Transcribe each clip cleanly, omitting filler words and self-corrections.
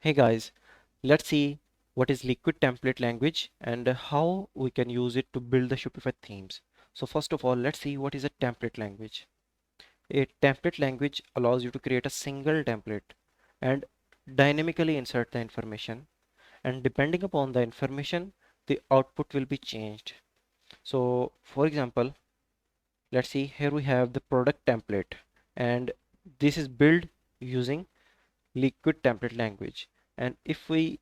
Hey guys, let's see what is Liquid template language and how we can use it to build the Shopify themes. So first of all, let's see what is a template language. A template language allows you to create a single template and dynamically insert the information, and depending upon the information, the output will be changed. So for example, let's see, here we have the product template, and this is built using Liquid template language. And if we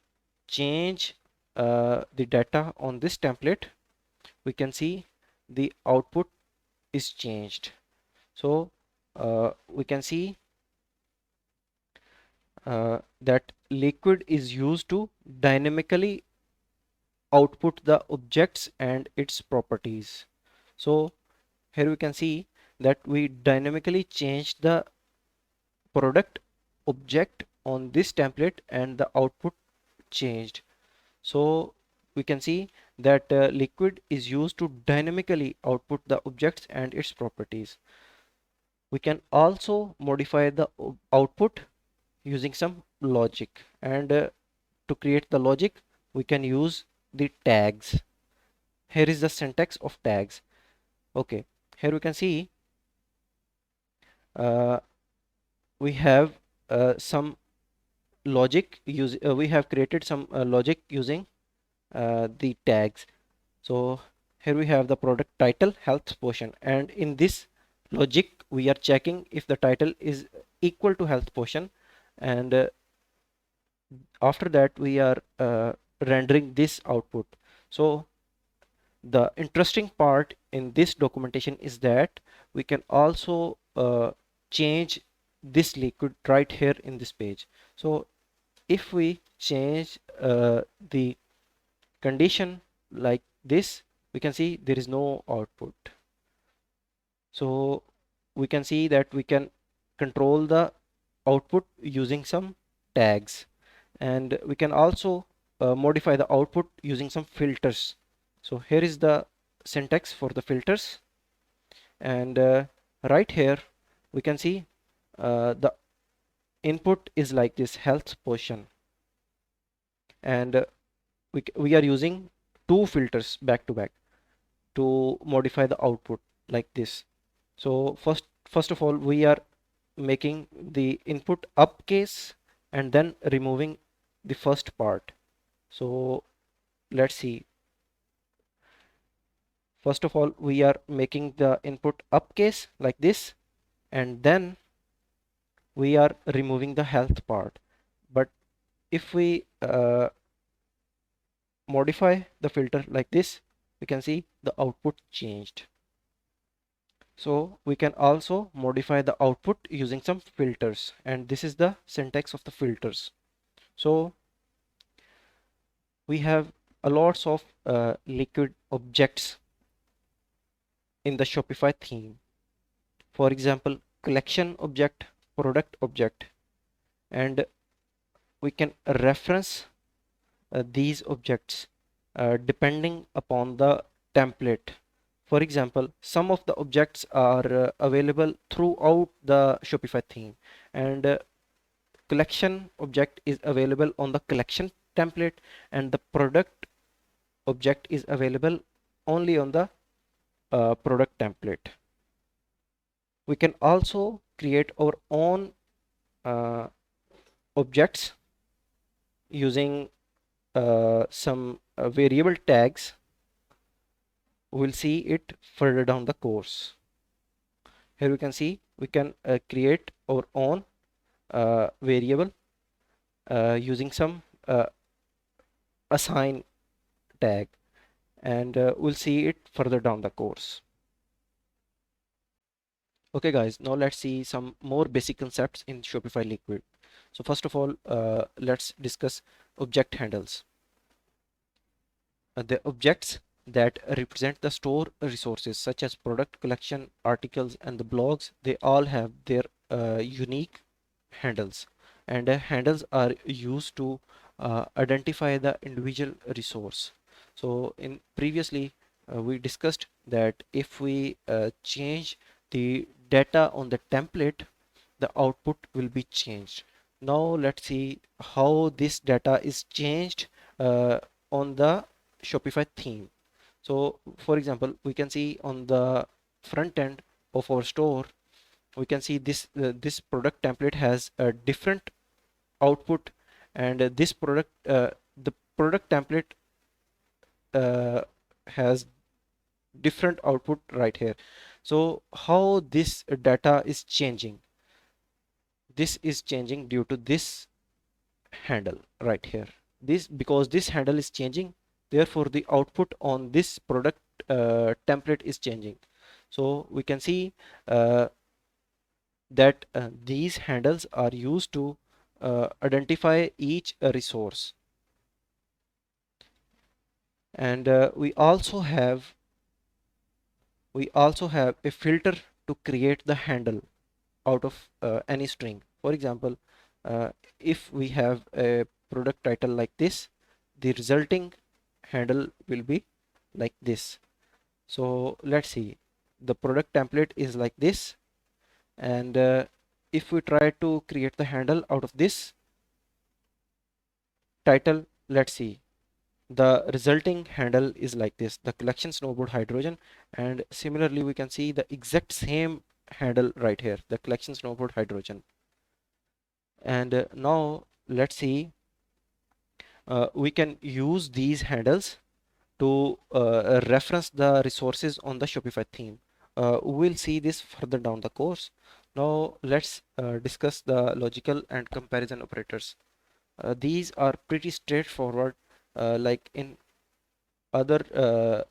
change the data on this template, we can see the output is changed. So we can see that Liquid is used to dynamically output the objects and its properties. So here we can see that we dynamically change the product object on this template and the output changed. So we can see that Liquid is used to dynamically output the objects and its properties. We can also modify the output using some logic, and to create the logic we can use the tags. Here is the syntax of tags. Okay, here we can see uh, we have some logic we have created some logic using the tags. So here we have the product title, health potion, and in this logic we are checking if the title is equal to health potion, and after that we are rendering this output. So the interesting part in this documentation is that we can also change this liquid right here in this page. So if we change the condition like this, we can see there is no output. So we can see that we can control the output using some tags, and we can also modify the output using some filters. So here is the syntax for the filters, and right here we can see the input is like this health potion, and we are using two filters back to back to modify the output like this. So first of all we are making the input uppercase and then removing the first part. So let's see, first of all we are making the input uppercase like this, and then we are removing the health part. But if we modify the filter like this, we can see the output changed. So we can also modify the output using some filters, and this is the syntax of the filters. So we have a lots of liquid objects in the Shopify theme. For example, collection object, product object, and we can reference these objects depending upon the template. For example, some of the objects are available throughout the Shopify theme, and collection object is available on the collection template, and the product object is available only on the product template. We can also create our own uh, objects using some variable tags. We'll see it further down the course. Here we can see we can create our own variable using some assign tag, and we'll see it further down the course. Okay guys, now let's see some more basic concepts in Shopify Liquid. So first of all, let's discuss object handles. The objects that represent the store resources such as product, collection, articles, and the blogs, they all have their unique handles, and handles are used to identify the individual resource. So in previously we discussed that if we change the data on the template, the output will be changed. Now let's see how this data is changed on the Shopify theme. So for example, we can see on the front end of our store, we can see this product template has a different output, and the product template has different output right here. So how this data is changing? This is changing due to this handle right here. This, because this handle is changing, therefore the output on this product template is changing. So we can see that these handles are used to identify each resource. And we also have a filter to create the handle out of any string. For example, uh, if we have a product title like this, the resulting handle will be like this. So let's see, the product template is like this, and if we try to create the handle out of this title, let's see, the resulting handle is like this, the collection snowboard hydrogen. And similarly we can see the exact same handle right here, the collection snowboard hydrogen. And now let's see, we can use these handles to reference the resources on the Shopify theme. We'll see this further down the course. Now let's discuss the logical and comparison operators. These are pretty straightforward, like in other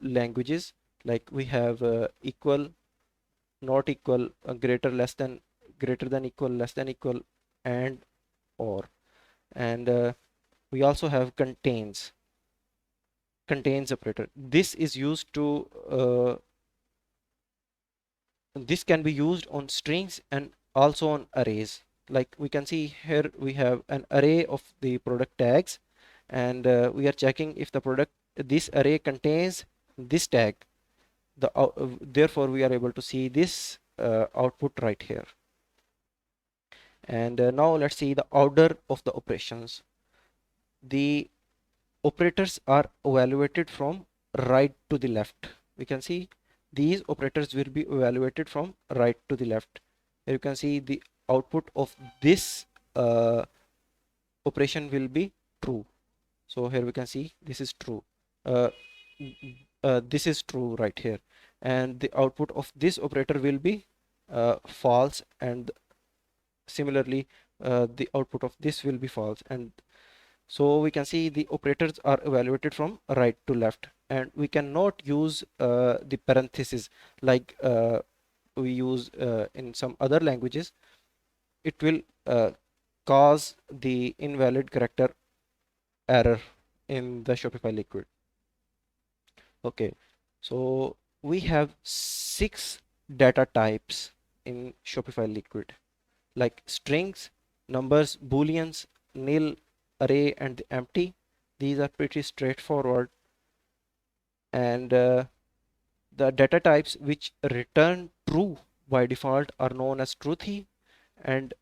languages. Like we have equal, not equal, greater, less than, greater than equal, less than equal, and or. And we also have contains operator. This is used to this can be used on strings and also on arrays. Like we can see here, we have an array of the product tags, and we are checking if the product, this array contains this tag. Therefore we are able to see this output right here. And now let's see the order of the operations. The operators are evaluated from right to the left. We can see these operators will be evaluated from right to the left. Here you can see the output of this operation will be true. So here we can see this is true. This is true right here, and the output of this operator will be false, and similarly the output of this will be false. And so we can see the operators are evaluated from right to left, and we cannot use the parenthesis like we use in some other languages. It will cause the invalid character error in the Shopify Liquid. Okay, so we have 6 data types in Shopify Liquid, like strings, numbers, booleans, nil, array, and the empty. These are pretty straightforward. And the data types which return true by default are known as truthy, and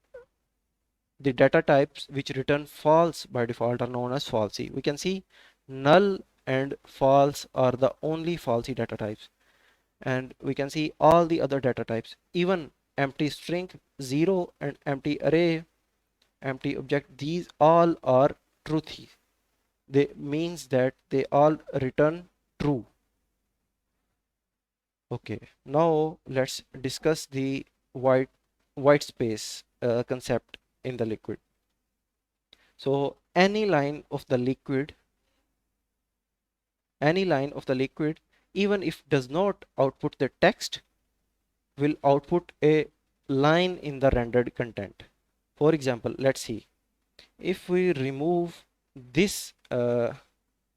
the data types which return false by default are known as falsy. We can see null and false are the only falsy data types, and we can see all the other data types, even empty string, zero, and empty array, empty object, these all are truthy. They means that they all return true. Okay, now let's discuss the white space concept in the liquid. So any line of the liquid, even if does not output the text, will output a line in the rendered content. For example, let's see, if we remove this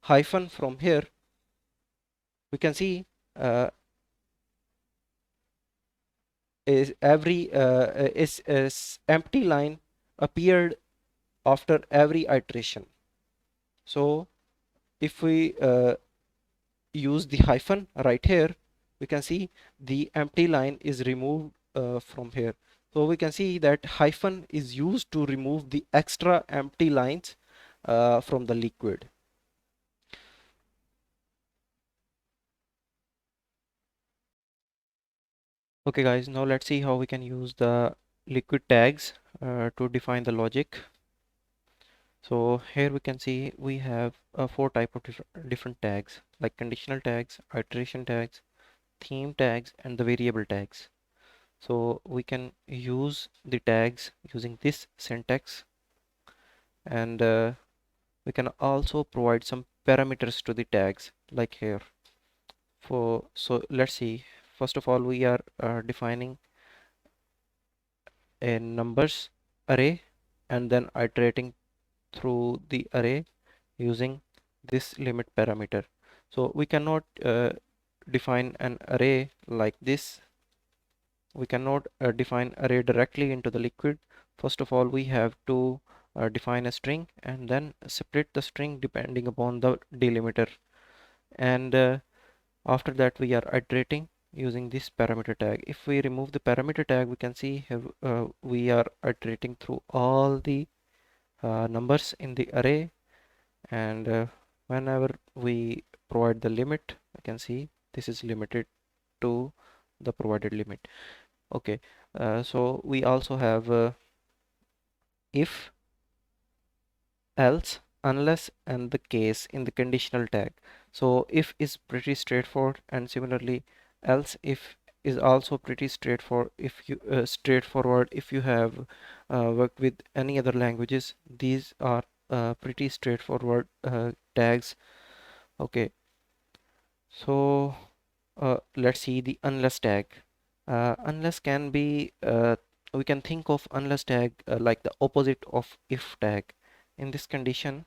hyphen from here, we can see is empty line appeared after every iteration. So if we use the hyphen right here, we can see the empty line is removed from here. So we can see that hyphen is used to remove the extra empty lines from the liquid. Okay guys, now let's see how we can use the liquid tags to define the logic. So here we can see we have four type of different tags, like conditional tags, iteration tags, theme tags, and the variable tags. So we can use the tags using this syntax, and we can also provide some parameters to the tags like here. So let's see. First of all, we are defining a numbers array and then iterating through the array using this limit parameter. So we cannot define an array like this. We cannot define array directly into the liquid. First of all, we have to define a string and then split the string depending upon the delimiter, and after that we are iterating using this parameter tag. If we remove the parameter tag, we can see here we are iterating through all the numbers in the array, and whenever we provide the limit, I can see this is limited to the provided limit. Okay, so we also have if, else, unless, and the case in the conditional tag. So if is pretty straightforward, and similarly else if is also pretty straightforward. If you have worked with any other languages, these are pretty straightforward tags. Okay, so let's see the unless tag. Unless can be we can think of unless tag like the opposite of if tag. In this condition,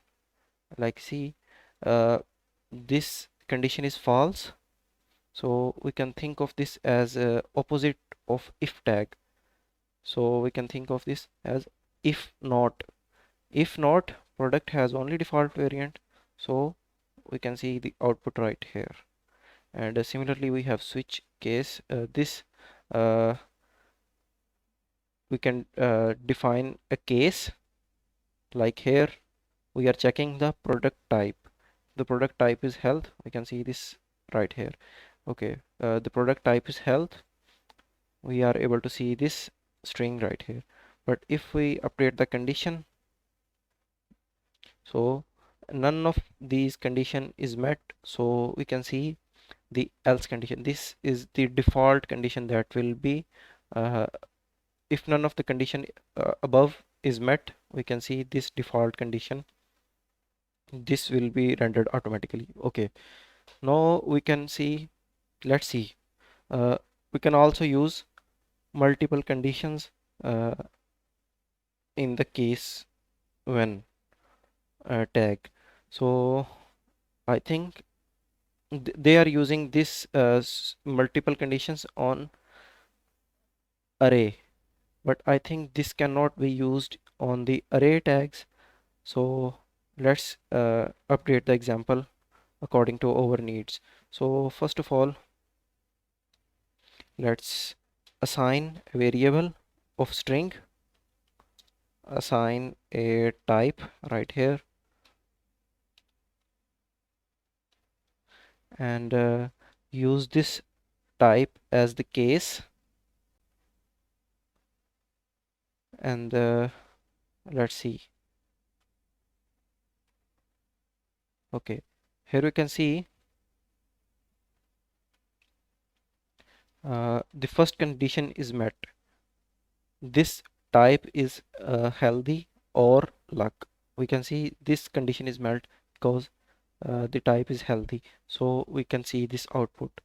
like see, uh, this condition is false, so we can think of this as opposite of if tag. So we can think of this as if not. If not, product has only default variant, so we can see the output right here. And similarly we have switch case. This we can define a case like here. We are checking the product type. The product type is health. We can see this right here. Okay, the product type is health. We are able to see this string right here. But if we update the condition, so none of these condition is met, so we can see the else condition. This is the default condition that will be uh, if none of the condition above is met, we can see this default condition. This will be rendered automatically. Okay, now we can see, let's see, uh, we can also use multiple conditions in the case when tag. So I think they are using this multiple conditions on array, but I think this cannot be used on the array tags. So let's update the example according to our needs. So first of all, let's assign a variable of string, assign a type right here, and use this type as the case, and let's see. Okay, here we can see the first condition is met. This type is healthy or luck. We can see this condition is met because the type is healthy, so we can see this output.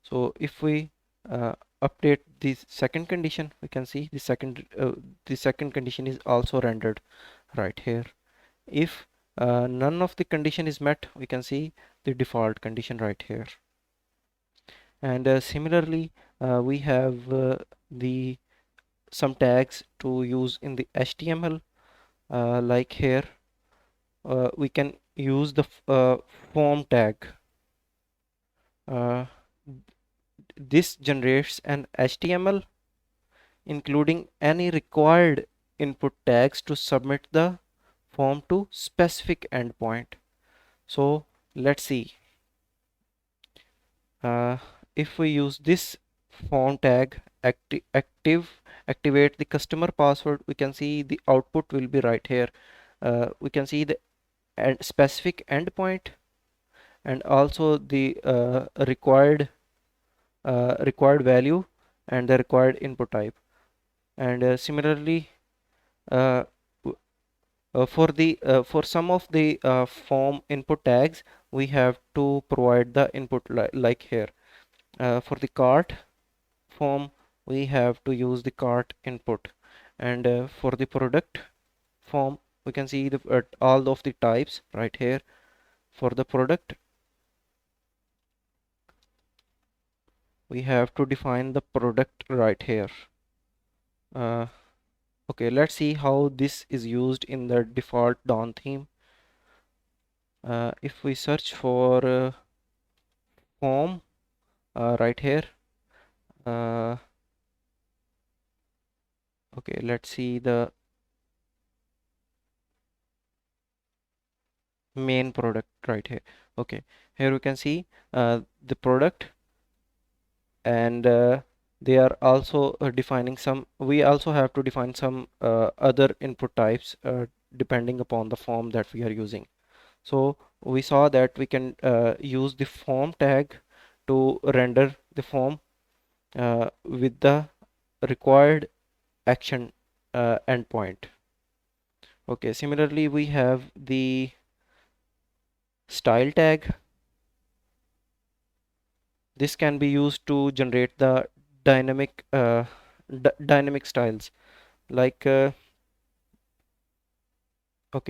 So if we update the second condition, we can see the second condition is also rendered right here. If none of the condition is met, we can see the default condition right here. And similarly we have the some tags to use in the HTML, like here we can use the form tag. uh, this generates an HTML including any required input tags to submit the form to specific endpoint. So let's see. Uh, if we use this form tag activate the customer password, we can see the output will be right here. We can see the specific endpoint and also the required value and the required input type. And similarly, uh, for some of the form input tags, we have to provide the input like here. For the cart form, we have to use the cart input, and for the product form, we can see the all of the types right here. For the product, we have to define the product right here. uh, okay, let's see how this is used in the default Dawn theme. If we search for form right here, uh, okay, let's see the main product right here. Okay, here we can see the product, and they are also defining some, we also have to define some other input types depending upon the form that we are using. So we saw that we can use the form tag to render the form with the required action endpoint. Okay, similarly we have the style tag. This can be used to generate the dynamic styles, like okay,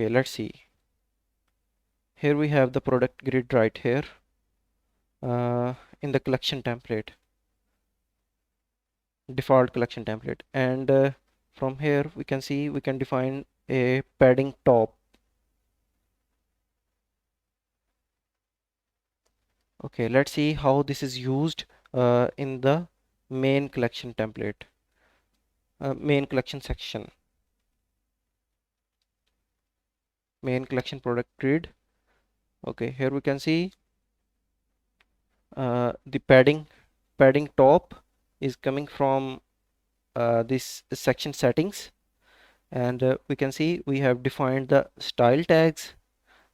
let's see. Here we have the product grid right here in the collection template, default collection template, and from here we can see we can define a padding top. Okay, let's see how this is used in the main collection template, main collection section, main collection product grid. Okay, here we can see the padding top is coming from this section settings, and we can see we have defined the style tags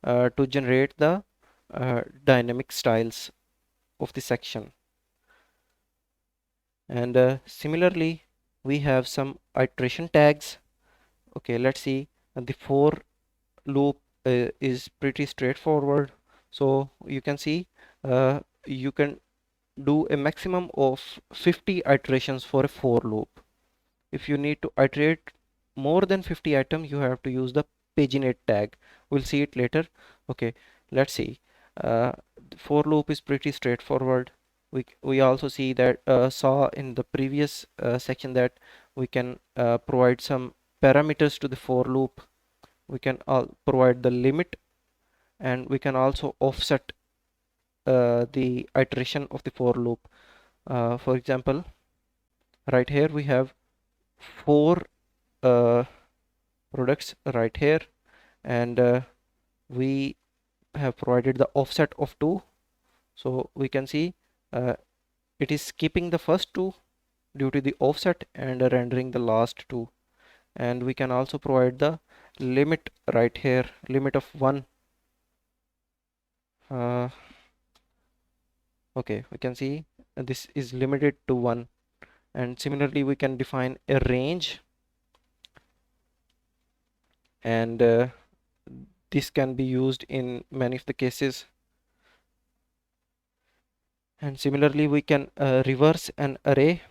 to generate the dynamic styles of the section. And similarly we have some iteration tags. Okay, let's see. The for loop is pretty straightforward. So you can see you can do a maximum of 50 iterations for a for loop. If you need to iterate more than 50 items, you have to use the paginate tag. We'll see it later. Okay, let's see. uh, for loop is pretty straightforward. We also see that saw in the previous section that we can provide some parameters to the for loop. We can provide the limit, and we can also offset the iteration of the for loop. For example, right here we have four uh, products right here, and we have provided the offset of 2. So we can see uh, it is skipping the first 2 due to the offset and rendering the last 2. And we can also provide the limit right here, limit of 1. uh, okay, we can see this is limited to 1. And similarly we can define a range, and this can be used in many of the cases. And similarly we can reverse an array.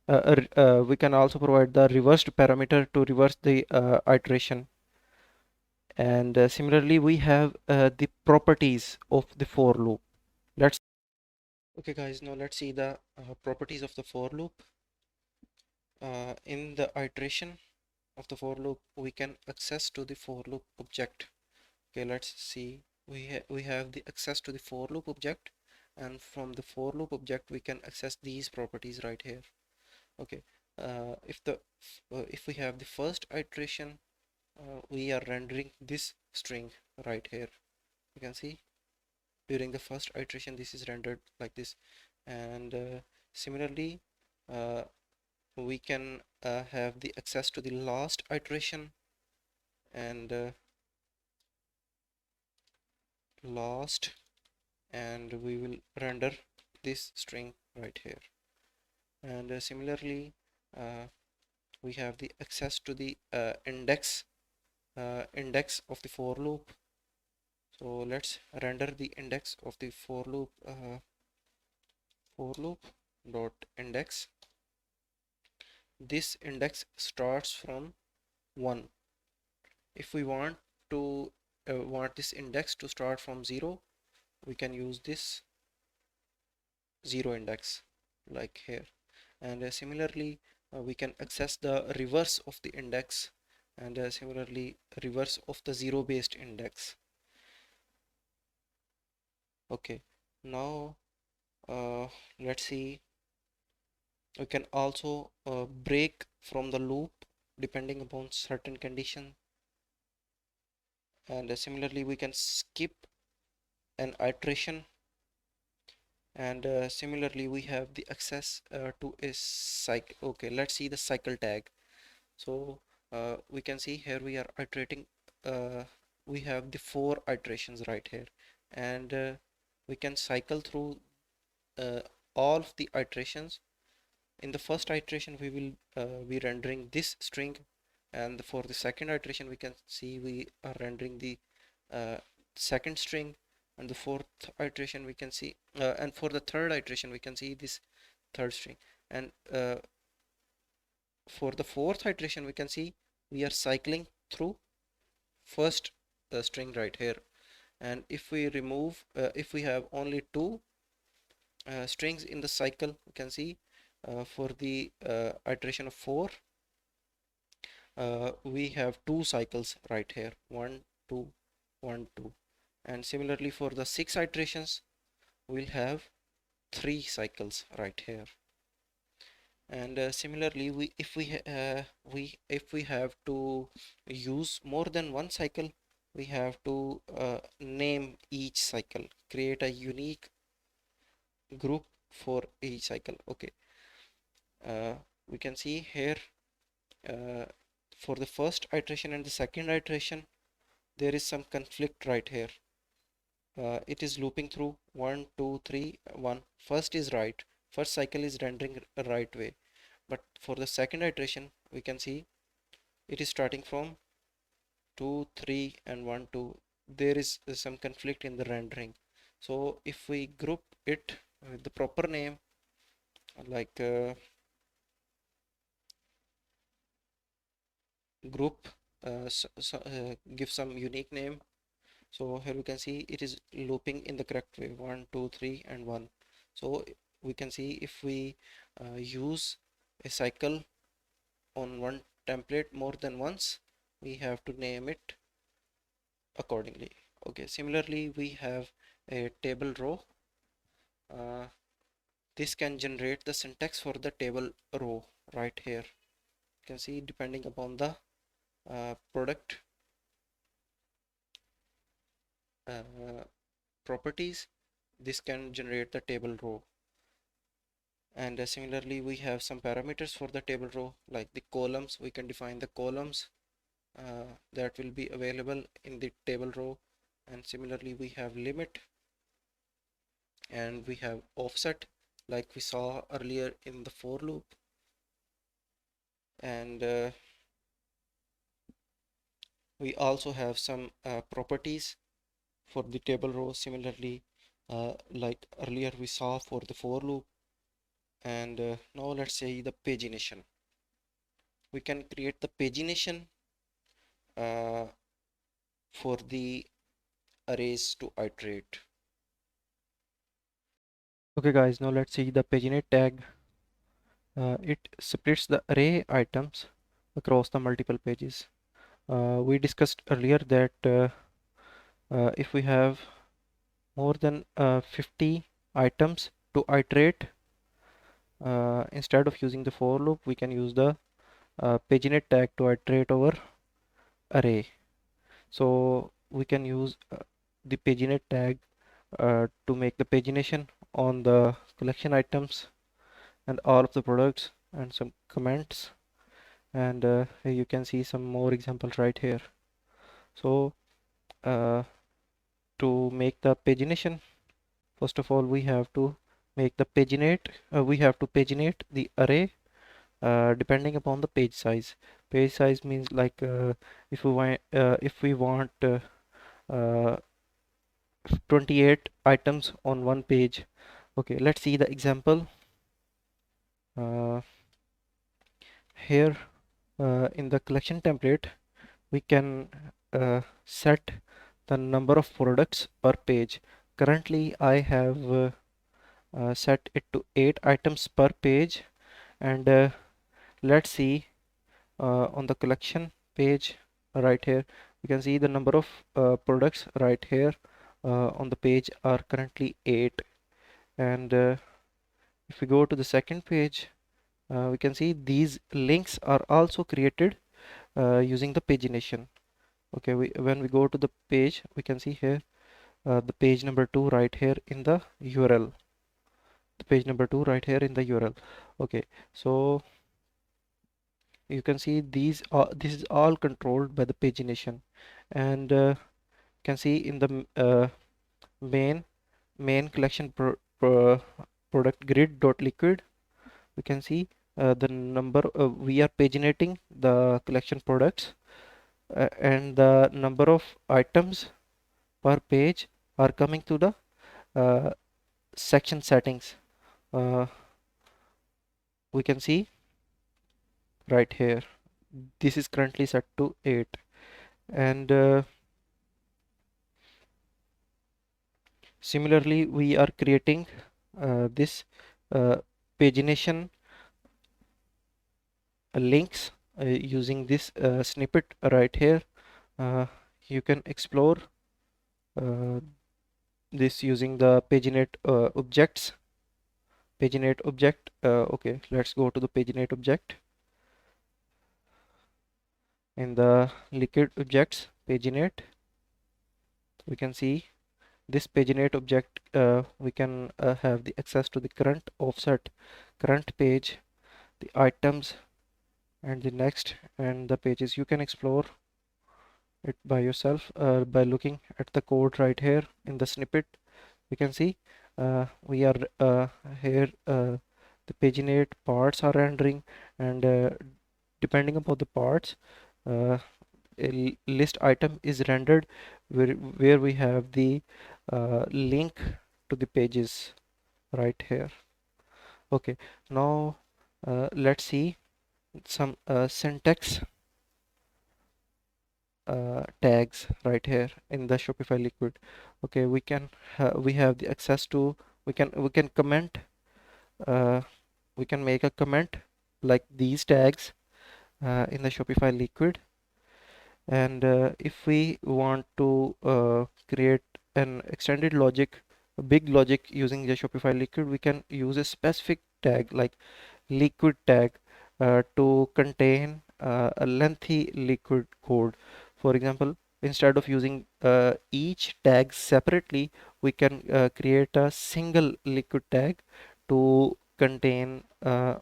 We can also provide the reversed parameter to reverse the iteration. And similarly we have the properties of the for loop. Let's Okay guys, now let's see the properties of the for loop. In the iteration of the for loop, we can access to the for loop object. Okay, let's see. We have the access to the for loop object, and from the for loop object we can access these properties right here. Okay, if we have the first iteration, we are rendering this string right here. You can see during the first iteration this is rendered like this, and similarly uh, we can have the access to the last iteration, and last, and we will render this string right here. And similarly uh, we have the access to the index of the for loop. So let's render the index of the for loop dot index. This index starts from 1. If we want this index to start from 0, we can use this 0 index like here. And similarly we can access the reverse of the index, and similarly reverse of the 0 based index. Okay, now let's see, we can also break from the loop depending upon certain condition, and similarly we can skip an iteration, and similarly we have the access to a cycle. Okay, let's see the cycle tag. So we can see here we are iterating, we have the 4 iterations right here, and we can cycle through uh, all of the iterations. In the first iteration we will be rendering this string, and for the second iteration we can see we are rendering the uh, second string, and the fourth iteration we can see, and for the third iteration we can see this third string, and for the fourth iteration we can see we are cycling through first string right here. And if we remove, if we have only 2 strings in the cycle, we can see for the iteration of 4 we have 2 cycles right here, 1 2 1 2, and similarly for the 6 iterations we'll have 3 cycles right here. And similarly if we have to use more than one cycle, we have to name each cycle, create a unique group for each cycle. Okay, we can see here uh, for the first iteration and the second iteration there is some conflict right here. It is looping through 1 2 3 1. First is right, first cycle is rendering right way, but for the second iteration we can see it is starting from 2 3 and 1 2. There is some conflict in the rendering. So if we group it with the proper name, like group, give some unique name. So here we can see it is looping in the correct way, 1 2 3 and 1. So we can see if we use a cycle on one template more than once, we have to name it accordingly. Okay, similarly we have a table row. This can generate the syntax for the table row right here. You can see depending upon the product properties, this can generate the table row. And similarly we have some parameters for the table row, like the columns. We can define the columns that will be available in the table row, and similarly we have limit, and we have offset like we saw earlier in the for loop, and we also have some properties for the table row, similarly like earlier we saw for the for loop. And now let's say the pagination. We can create the pagination for the arrays to iterate. Okay guys, now let's see the paginate tag. It splits the array items across the multiple pages. We discussed earlier that if we have more than 50 items to iterate. Instead of using the for loop, we can use the paginate tag to iterate over array. So we can use the paginate tag to make the pagination on the collection items and all of the products and some comments. And here you can see some more examples right here. So to make the pagination, first of all we have to make the paginate. We have to paginate the array depending upon the page size. Page size means like if we want uh, 28 items on one page. Okay, let's see the example. Here in the collection template we can set the number of products per page. Currently I have set it to 8 items per page, and let's see on the collection page right here you can see the number of products right here on the page are currently 8. And if we go to the second page, we can see these links are also created using the pagination. Okay, when we go to the page we can see here the page number 2 right here in the URL, the page number 2 right here in the URL. Okay, so you can see this is all controlled by the pagination. And you can see in the main collection product grid dot liquid, we can see the number we are paginating the collection products, and the number of items per page are coming to the uh, section settings. We can see right here this is currently set to 8. And similarly we are creating this pagination links using this snippet right here. You can explore uh, this using the paginate object. Okay, let's go to the paginate object. In the liquid objects paginate, we can see this paginate object. We can have the access to the current offset, current page, the items, and the next, and the pages. You can explore it by yourself by looking at the code right here in the snippet. We can see we are here the paginate parts are rendering, and depending upon the parts a list item is rendered where we have the link to the pages right here. Okay, now let's see some syntax tags right here in the Shopify Liquid. Okay, we have the access to, we can comment, uh, we can make a comment like these tags in the Shopify Liquid. And if we want to create an extended logic, a big logic using the Shopify Liquid, we can use a specific tag like liquid tag to contain a lengthy liquid code. For example, instead of using each tag separately, we can create a single liquid tag to contain a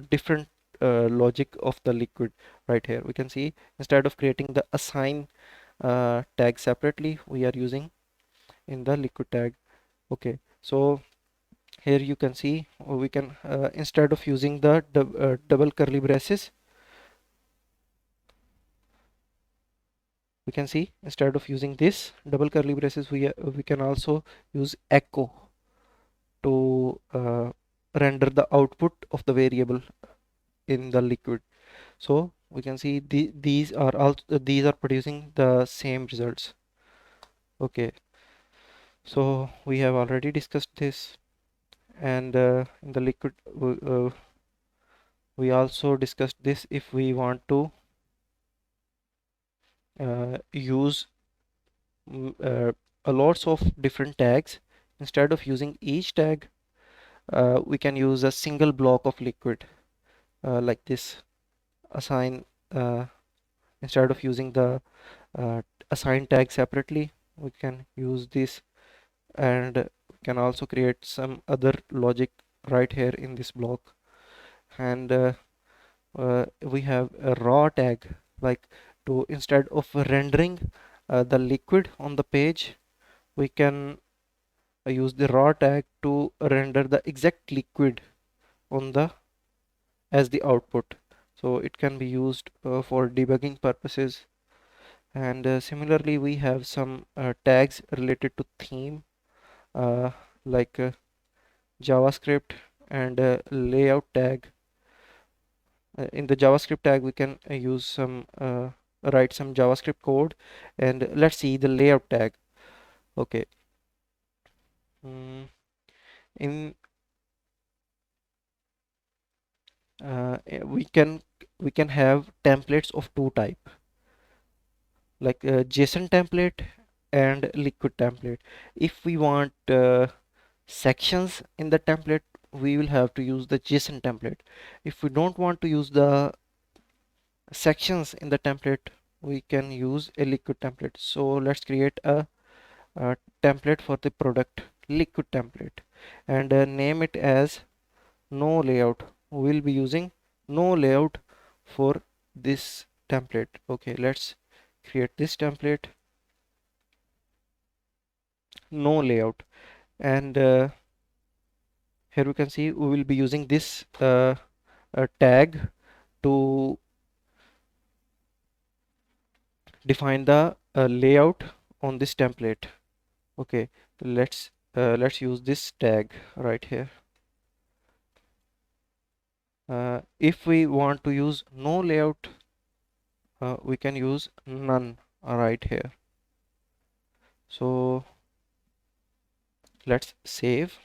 different logic of the liquid. Right here we can see instead of creating the assign tag separately, we are using in the liquid tag. Okay, so here you can see we can instead of using the double curly braces, we can see instead of using this double curly braces, we can also use echo to render the output of the variable in the liquid. So we can see these are producing the same results. Okay, so we have already discussed this, and in the liquid we also discussed this. If we want to use a lots of different tags instead of using each tag, we can use a single block of liquid like this. Assign instead of using the assign tag separately, we can use this, and we can also create some other logic right here in this block. And we have a raw tag, like to instead of rendering the liquid on the page, we can use the raw tag to render the exact liquid on the as the output. So it can be used for debugging purposes. And similarly, we have some tags related to theme, uh, like JavaScript and layout tag. In the JavaScript tag, we can use some write some JavaScript code, and let's see the layout tag. Okay. In we can have templates of two type, like JSON template and liquid template. If we want sections in the template, we will have to use the JSON template. If we don't want to use the sections in the template, we can use a liquid template. So let's create a template for the product, liquid template, and name it as no layout. We will be using no layout for this template. Okay, let's create this template, no layout. And here we can see we will be using this tag to define the layout on this template. Okay, let's use this tag right here. If we want to use no layout, we can use none right here. So let's save.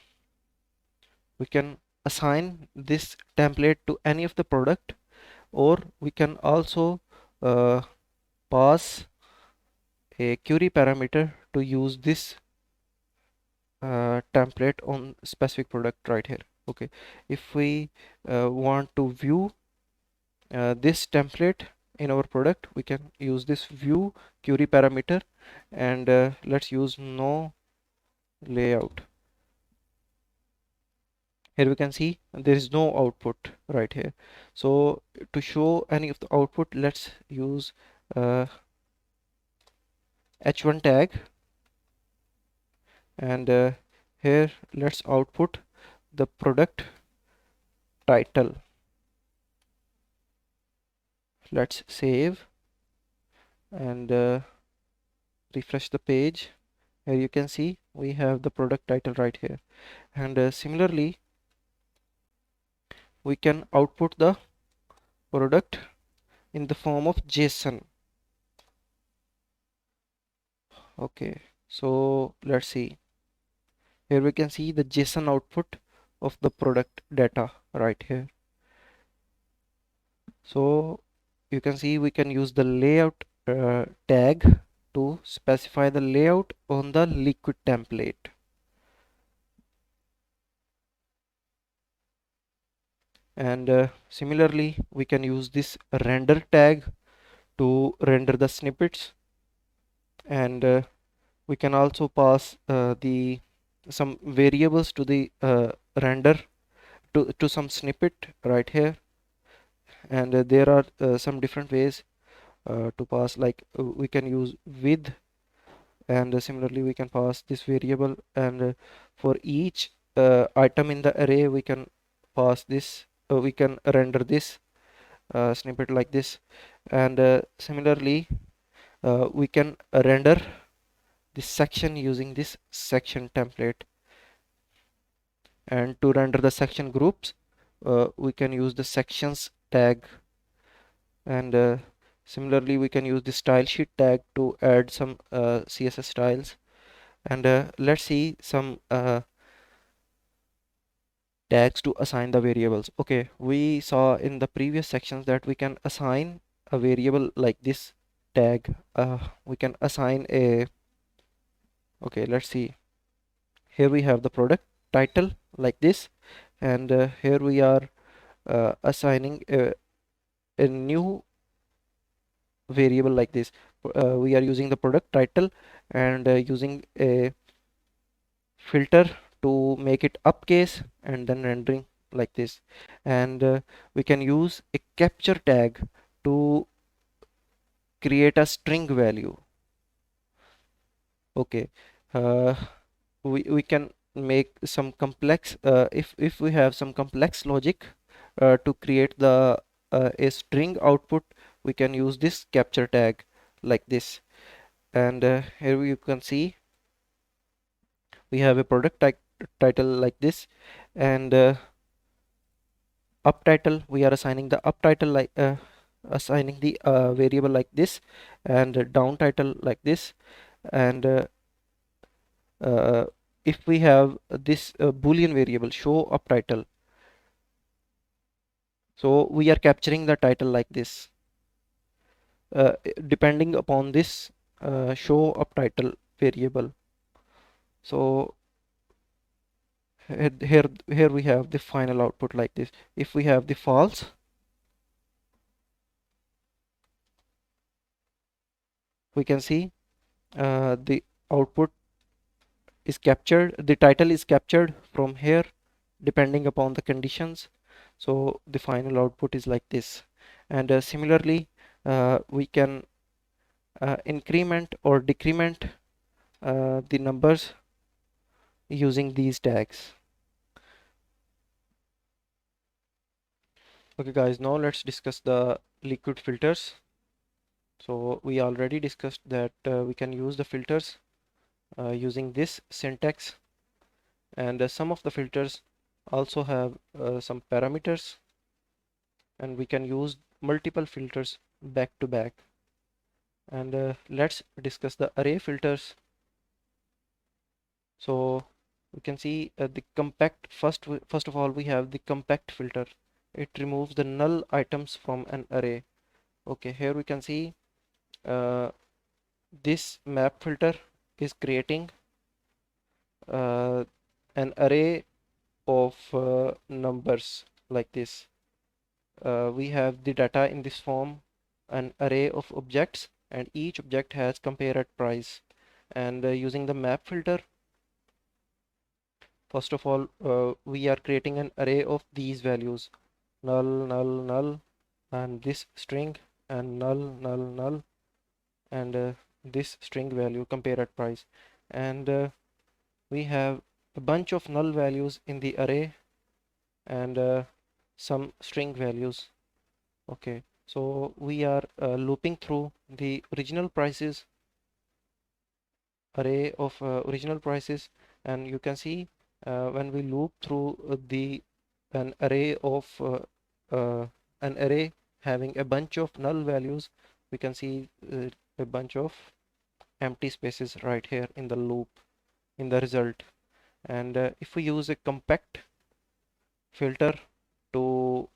We can assign this template to any of the product, or we can also pass a query parameter to use this template on specific product right here. Okay, if we want to view this template in our product, we can use this view query parameter, and let's use no layout. Here we can see there is no output right here. So to show any of the output, let's use h1 tag, and here let's output the product title. Let's save and refresh the page. Here you can see we have the product title right here, and similarly we can output the product in the form of JSON. Okay, so let's see. Here we can see the JSON output of the product data right here. So you can see we can use the layout tag to specify the layout on the liquid template. And similarly, we can use this render tag to render the snippets, and we can also pass the some variables to the render to some snippet right here. And there are some different ways to pass, like we can use with, and similarly we can pass this variable, and for each item in the array we can pass this, we can render this snippet like this. And similarly we can render this section using this section template, and to render the section groups we can use the sections tag. And similarly we can use the style sheet tag to add some CSS styles. And let's see some tags to assign the variables. Okay, we saw in the previous sections that we can assign a variable like this tag. We can assign a, okay, let's see. here we have the product title like this, and here we are assigning a new variable like this. We are using the product title and using a filter to make it uppercase and then rendering like this. And we can use a capture tag to create a string value. Okay, uh, we can make some complex if we have some complex logic to create the a string output, we can use this capture tag like this. And here you can see we have a product title like this, and up title we are assigning the up title like assigning the variable like this, and down title like this. And uh, if we have this boolean variable show up title, so we are capturing the title like this, depending upon this show up title variable. So here we have the final output like this. If we have the false, we can see the output is captured, the title is captured from here depending upon the conditions. So the final output is like this. And similarly we can increment or decrement the numbers using these tags. Okay guys, now let's discuss the liquid filters. So we already discussed that we can use the filters using this syntax, and some of the filters also have some parameters, and we can use multiple filters back to back. And let's discuss the array filters. So we can see the compact first of all we have the compact filter. It removes the null items from an array. Okay, here we can see uh, this map filter is creating an array of numbers like this. We have the data in this form, an array of objects, and each object has compare at price. And using the map filter, first of all we are creating an array of these values: null, null, null, and this string, and null, null, null, and this string value compare at price. And we have a bunch of null values in the array, and some string values. Okay, so we are looping through the original prices, array of original prices. And you can see when we loop through the an array of an array having a bunch of null values, we can see a bunch of empty spaces right here in the loop in the result. And if we use a compact filter to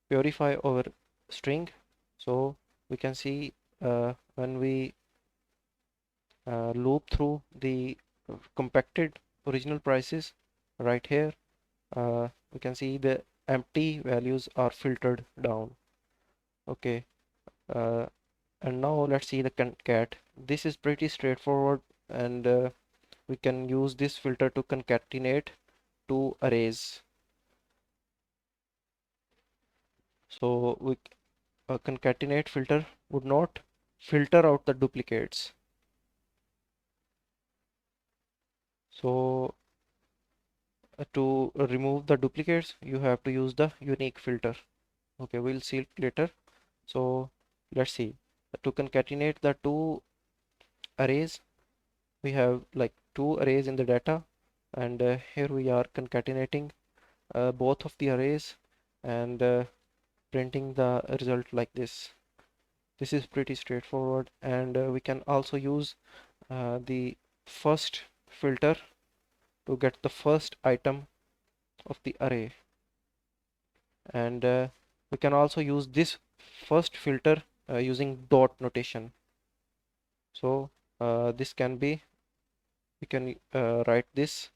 purify our string, so we can see when we loop through the compacted original prices right here, we can see the empty values are filtered down. Okay, uh, and now let's see the concat. This is pretty straightforward, and we can use this filter to concatenate two arrays. So we a concatenate filter would not filter out the duplicates. So to remove the duplicates, you have to use the unique filter. Okay, we'll see it later. So let's see. To concatenate the two arrays, we have like two arrays in the data, and here we are concatenating both of the arrays and printing the result like this. This is pretty straightforward, and we can also use the first filter to get the first item of the array. And we can also use this first filter using dot notation. So this can be we can write this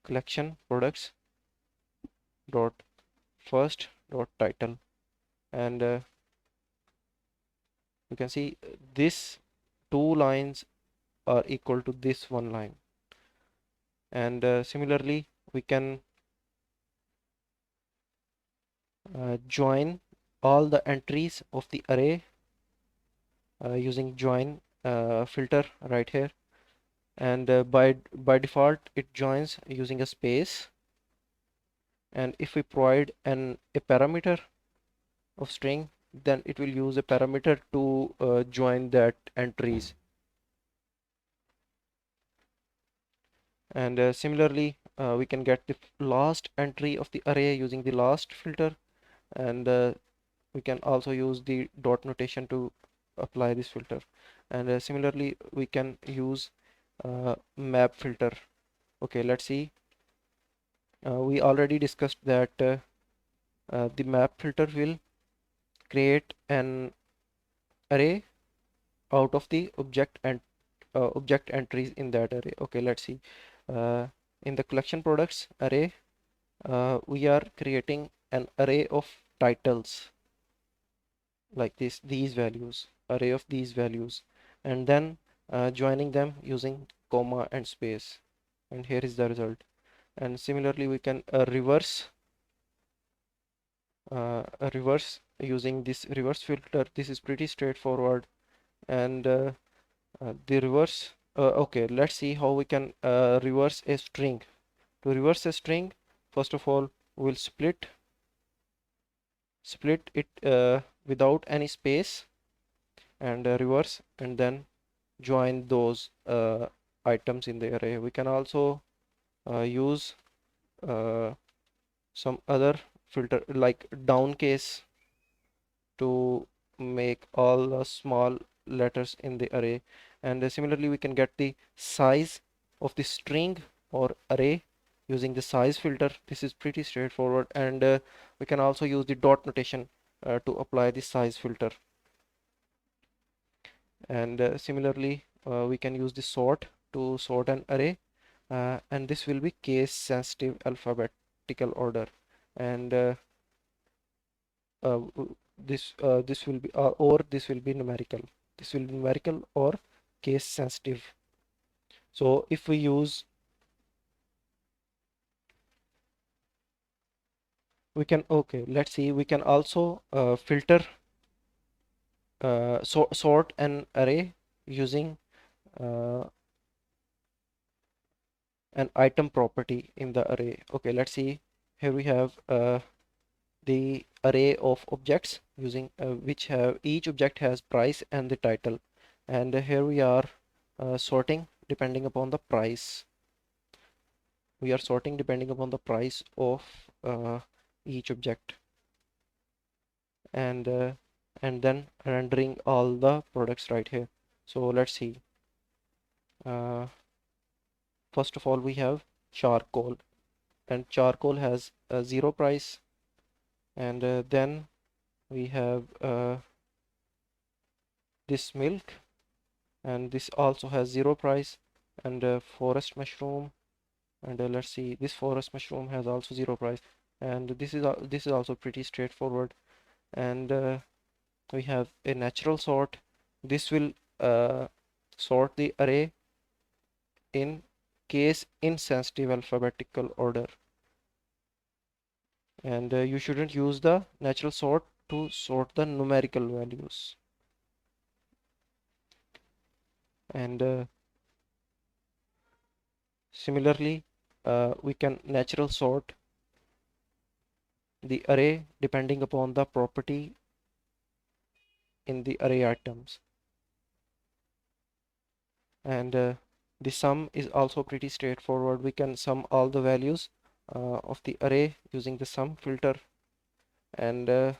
collection products dot first dot title, and you can see this two lines are equal to this one line. And similarly we can join all the entries of the array using join filter right here, and by default it joins using a space, and if we provide a parameter of string, then it will use a parameter to join that entries. And similarly we can get the last entry of the array using the last filter, and we can also use the dot notation to apply this filter. And similarly we can use map filter. Okay, let's see. We already discussed that the map filter will create an array out of the object and object entries in that array. Okay, let's see. In the collection products array, we are creating an array of titles like these values, array of these values, and then joining them using comma and space, and here is the result. And similarly we can reverse using this reverse filter. This is pretty straightforward. And the reverse okay, let's see how we can reverse a string. To reverse a string, first of all we'll split it without any space, and reverse, and then join those items in the array. We can also use some other filter like downcase to make all the small letters in the array. And similarly we can get the size of the string or array using the size filter. This is pretty straightforward. And we can also use the dot notation to apply the size filter. And similarly we can use the sort to sort an array, and this will be case sensitive alphabetical order. And this will be or this will be numerical. This will be numerical or case sensitive. So if we use, we can, okay, let's see, we can also filter sort an array using uh, an item property in the array. Okay, let's see. Here we have the array of objects using which have each object has price and the title, and here we are sorting depending upon the price. We are sorting depending upon the price of each object, and then rendering all the products right here. So let's see. uh, First of all we have charcoal, and charcoal has a zero price. And then we have this milk, and this also has zero price. And forest mushroom, and let's see, this forest mushroom has also zero price. And this is also pretty straightforward. And we have a natural sort. This will sort the array in case insensitive alphabetical order. And you shouldn't use the natural sort to sort the numerical values. And similarly we can natural sort the array depending upon the property in the array items. And the sum is also pretty straightforward. We can sum all the values of the array using the sum filter. And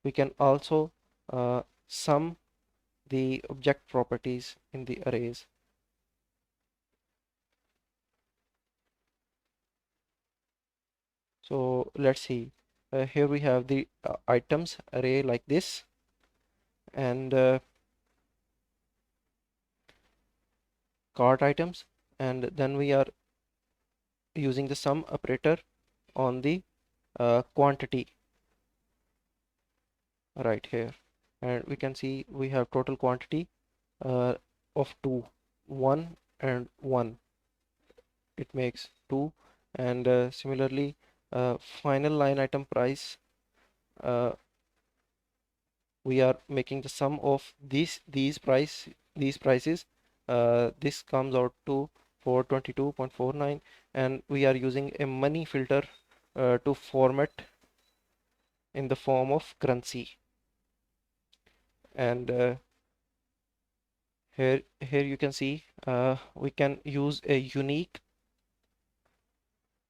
we can also sum the object properties in the arrays. So let's see. Here we have the items array like this, and cart items, and then we are using the sum operator on the quantity right here, and we can see we have total quantity uh, of 2, 1 and 1, it makes 2, and similarly final line item price, uh, we are making the sum of these prices, this comes out to 422.49, and we are using a money filter to format in the form of currency, and here you can see we can use a unique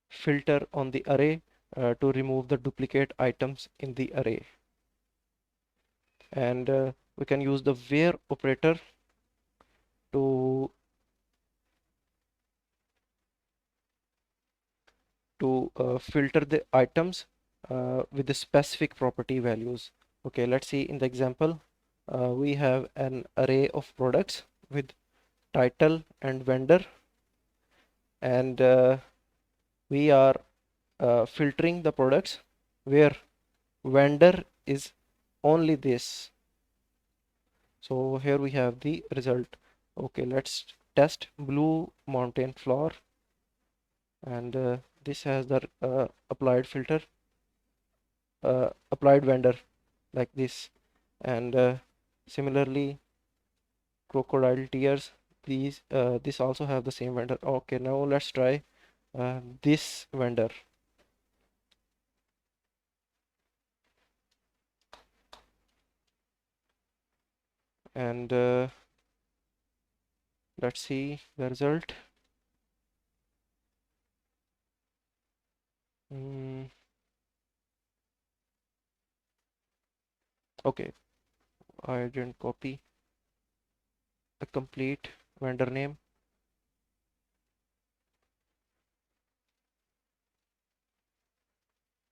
filter on the array to remove the duplicate items in the array, and we can use the where operator to filter the items with the specific property values. Okay, let's see in the example. We have an array of products with title and vendor, and we are filtering the products where vendor is only this. So here we have the result. Okay, let's test blue mountain flower, and this has the applied filter, applied vendor like this, and similarly crocodile tears, these this also have the same vendor. Okay, now let's try this vendor, and let's see the result. mm, okay, I didn't copy the complete vendor name.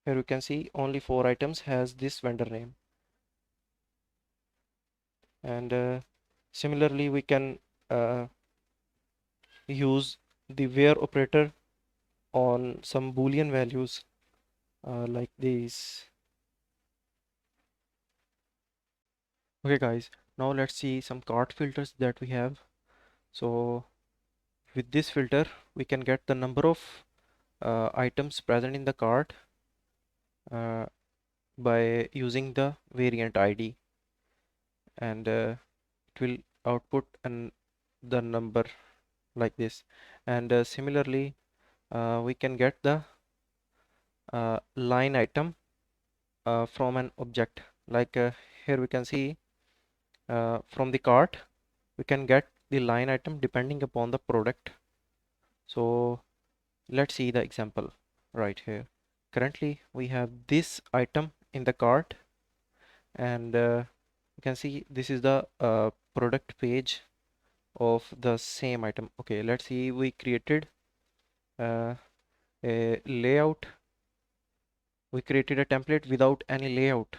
Here you can see only 4 items has this vendor name, and similarly we can uh, use the where operator on some boolean values like these. Okay guys, now let's see some cart filters that we have. So with this filter we can get the number of items present in the cart uh, by using the variant ID, and it will output the number like this, and similarly we can get the line item from an object, like here we can see from the cart we can get the line item depending upon the product. So let's see the example right here. Currently we have this item in the cart, and you can see this is the product page of the same item. Okay, let's see, we created uh, a layout, we created a template without any layout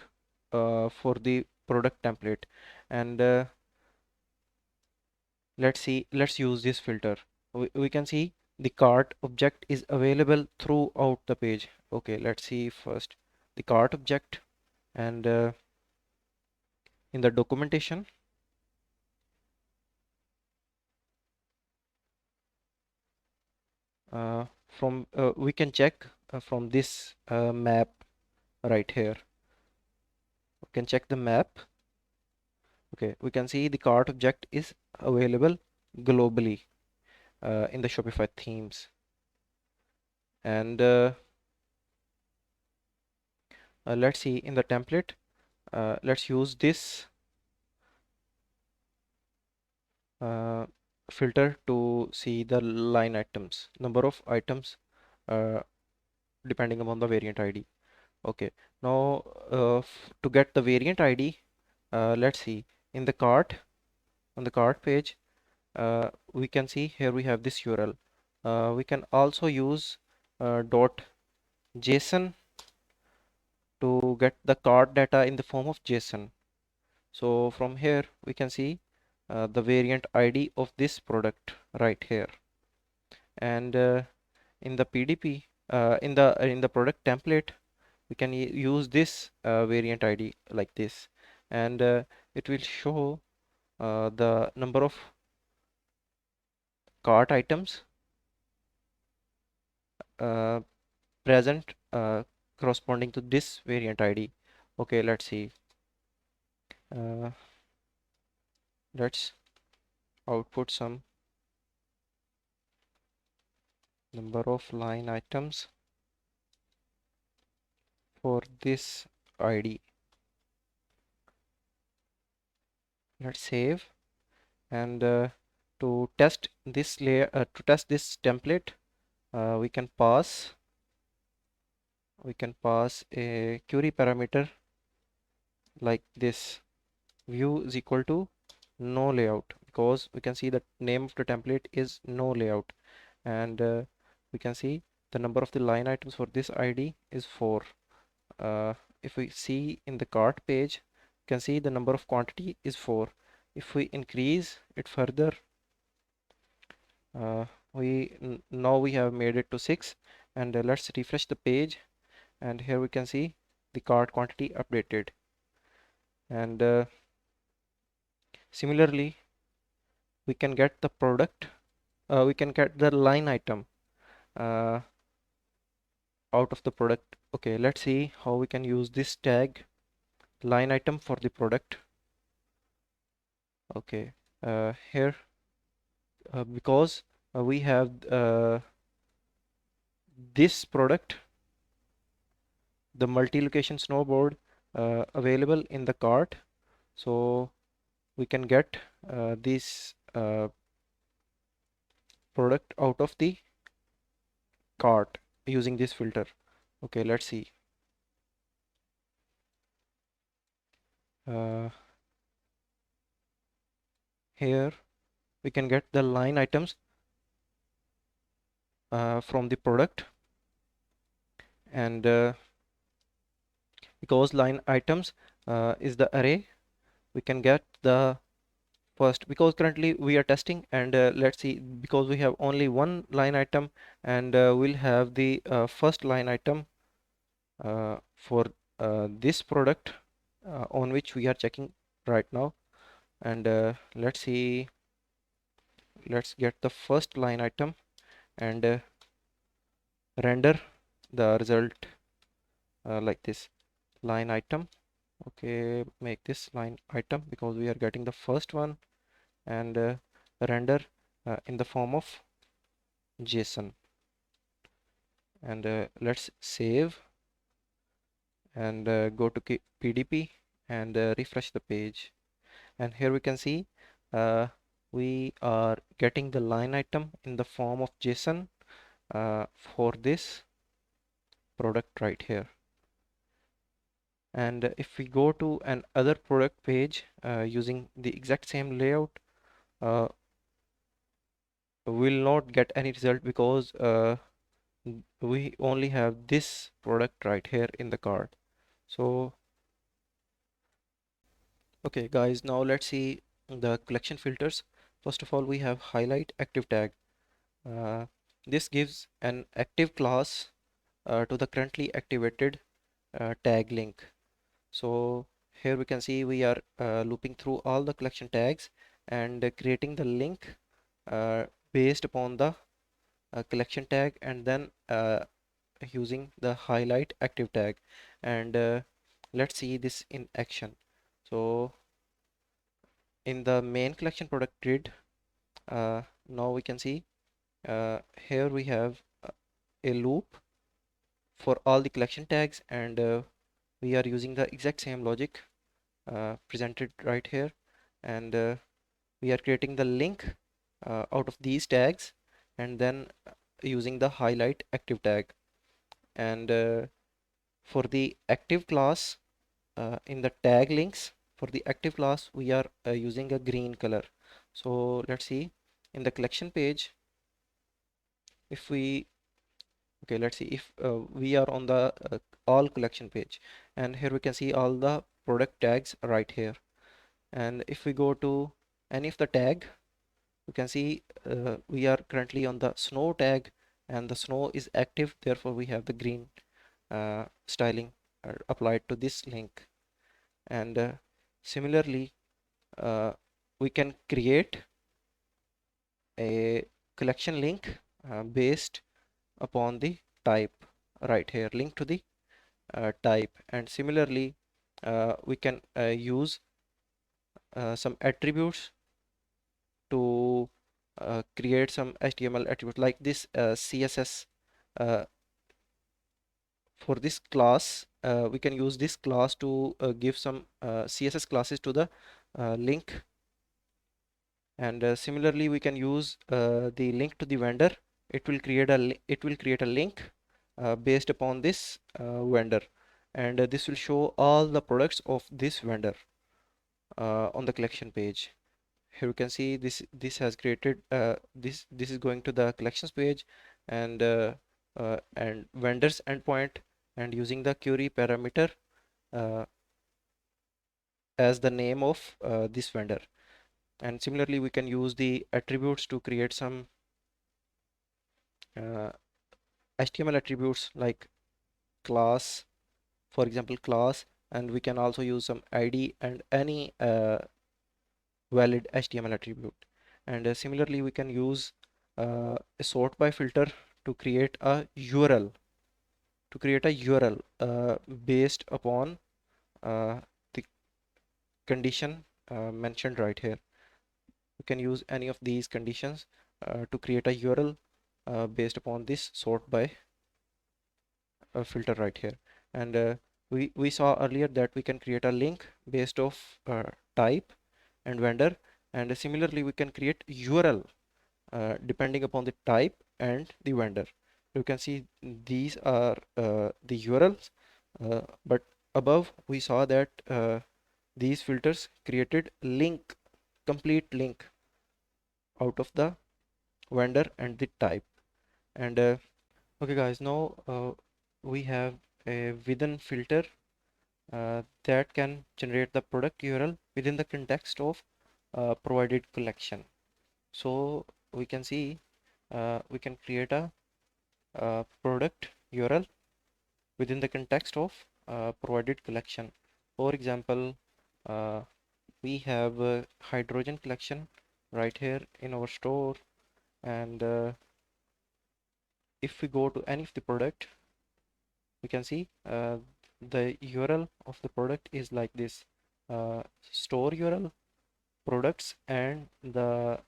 for the product template, and let's use this filter. We can see the cart object is available throughout the page. Okay, let's see first the cart object, and in the documentation from we can check from this map right here, we can check the map. Okay, we can see the cart object is available globally in the Shopify themes, and let's see in the template, let's use this uh, filter to see the line items, number of items uh, depending upon the variant ID. Okay, now to get the variant ID, let's see in the cart, on the cart page, we can see here we have this URL. We can also use dot JSON to get the cart data in the form of JSON. So from here we can see the variant ID of this product right here. And in the PDP, in the product template, we can use this variant ID like this, and it will show the number of cart items uh, present corresponding to this variant ID. Okay, let's see. Uh, let's output some number of line items for this ID. Let's save, and to test this template, we can pass a query parameter like this. View is equal to no layout, because we can see the name of the template is no layout, and we can see the number of the line items for this ID is 4. If we see in the cart page, you can see the number of quantity is 4. If we increase it further, uh, now we have made it to 6, and let's refresh the page, and here we can see the cart quantity updated. And similarly, we can get the product, we can get the line item uh, out of the product. Okay, let's see how we can use this tag line item for the product. Okay, here because we have this product, the multi-location snowboard, available in the cart, so we can get this product out of the cart using this filter. Okay, let's see. uh, Here we can get the line items from the product, and because line items is the array, we can get the first, because currently we are testing, and let's see, because we have only one line item, and we'll have the first line item for this product on which we are checking right now. And let's see, let's get the first line item and render the result like this line item. Okay, make this line item because we are getting the first one, and render in the form of JSON. And let's save, and go to PDP, and refresh the page, and here we can see uh, we are getting the line item in the form of JSON for this product right here. And if we go to an other product page using the exact same layout, uh, will not get any result, because we only have this product right here in the cart. So okay guys, now let's see the collection filters. First of all, we have highlight active tag. This gives an active class to the currently activated tag link. So here we can see we are looping through all the collection tags and creating the link based upon the collection tag, and then using the highlight active tag. And let's see this in action. So in the main collection product grid, now we can see here we have a loop for all the collection tags, and we are using the exact same logic presented right here, and we are creating the link out of these tags, and then using the highlight active tag. And for the active class, in the tag links for the active class, we are using a green color. So let's see in the collection page, if we okay, let's see if we are on the all collection page, and here we can see all the product tags right here. And if we go to any of the tag, you can see we are currently on the snow tag, and the snow is active, therefore we have the green styling applied to this link. And similarly, we can create a collection link based upon the type right here, link to the type. And similarly, we can use some attributes to create some HTML attributes like this CSS. uh, for this class, we can use this class to give some CSS classes to the link. And similarly, we can use the link to the vendor. It will create a link based upon this vendor, and this will show all the products of this vendor on the collection page. Here you can see this has created this is going to the collections page, and vendors endpoint, and using the query parameter uh, as the name of this vendor. And similarly, we can use the attributes to create some HTML attributes like class, for example class, and we can also use some ID and any valid HTML attribute. And similarly, we can use a sort by filter to create a URL, based upon the condition mentioned right here. You can use any of these conditions to create a URL based upon this sort by filter right here. And we saw earlier that we can create a link based of type and vendor, and similarly we can create URL depending upon the type and the vendor. You can see these are the URLs, but above we saw that these filters created link, complete link out of the vendor and the type. And okay guys, now we have a within filter that can generate the product URL within the context of provided collection. So we can see we can create a product URL within the context of provided collection. For example, uh, we have a hydrogen collection right here in our store, and if we go to any of the product, we can see the URL of the product is like this: store URL, products, and the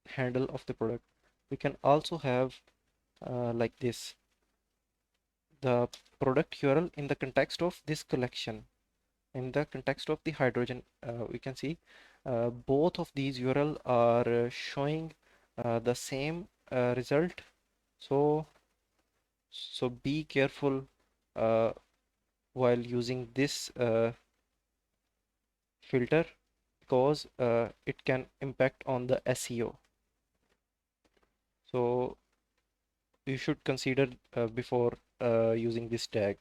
handle of the product. We can also have like this, the product URL in the context of this collection. In the context of the hydrogen, we can see both of these URL are showing the same result. So be careful uh, while using this filter, because it can impact on the SEO. So you should consider before using this tag.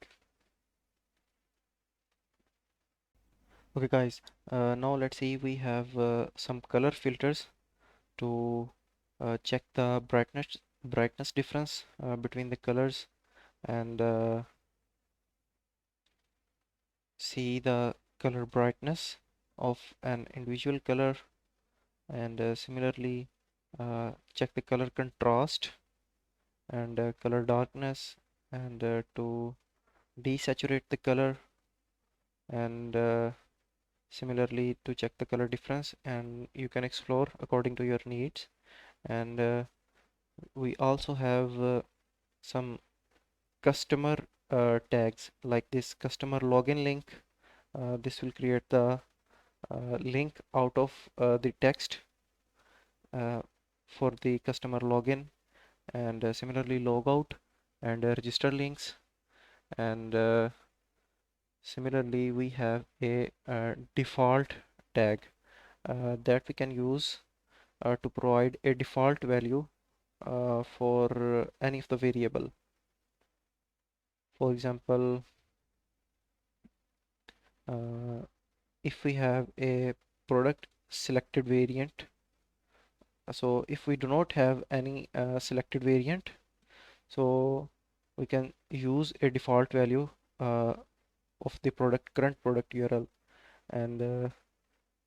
Okay guys, now let's see, we have some color filters to check the brightness difference between the colors, and see the color brightness of an individual color, and similarly check the color contrast and color darkness, and to desaturate the color, and similarly to check the color difference, and you can explore according to your needs. And we also have some customer tags like this customer login link. This will create the link out of the text uh, for the customer login, and similarly logout and register links. And similarly we have a default tag that we can use to provide a default value for any of the variable. For example, uh, if we have a product selected variant, so if we do not have any selected variant, so we can use a default value of the current product URL. And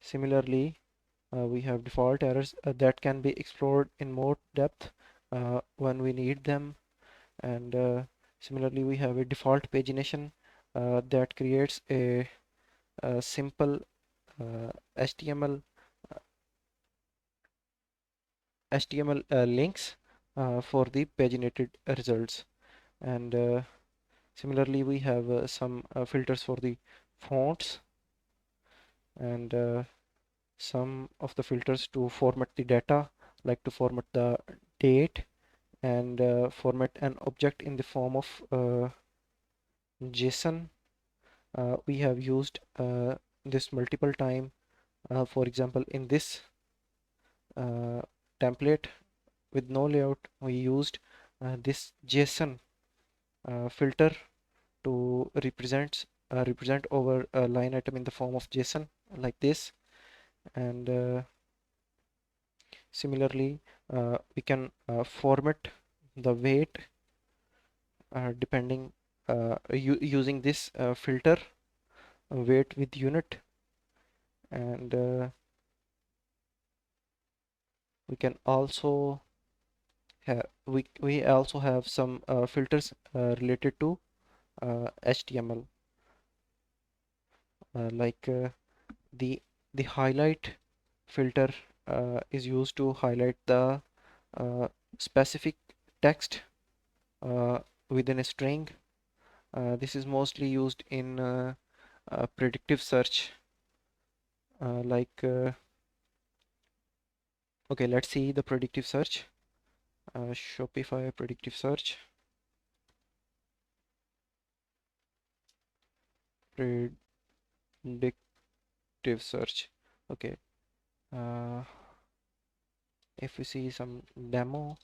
similarly, we have default errors that can be explored in more depth when we need them. And similarly, we have a default pagination that creates a simple HTML links for the paginated results. And similarly, we have some filters for the fonts, and some of the filters to format the data, like to format the date, and format an object in the form of JSON. We have used this multiple time. For example, in this template with no layout, we used this JSON filter to represent over a line item in the form of JSON like this. And similarly, we can format the weight depending using this filter weight with unit. And we can also have we also have some filters related to HTML, like the highlight filter is used to highlight the specific text within a string. This is mostly used in predictive search, like okay, let's see the predictive search. Shopify predictive search, predictive search. Okay, uh, if we see some demo,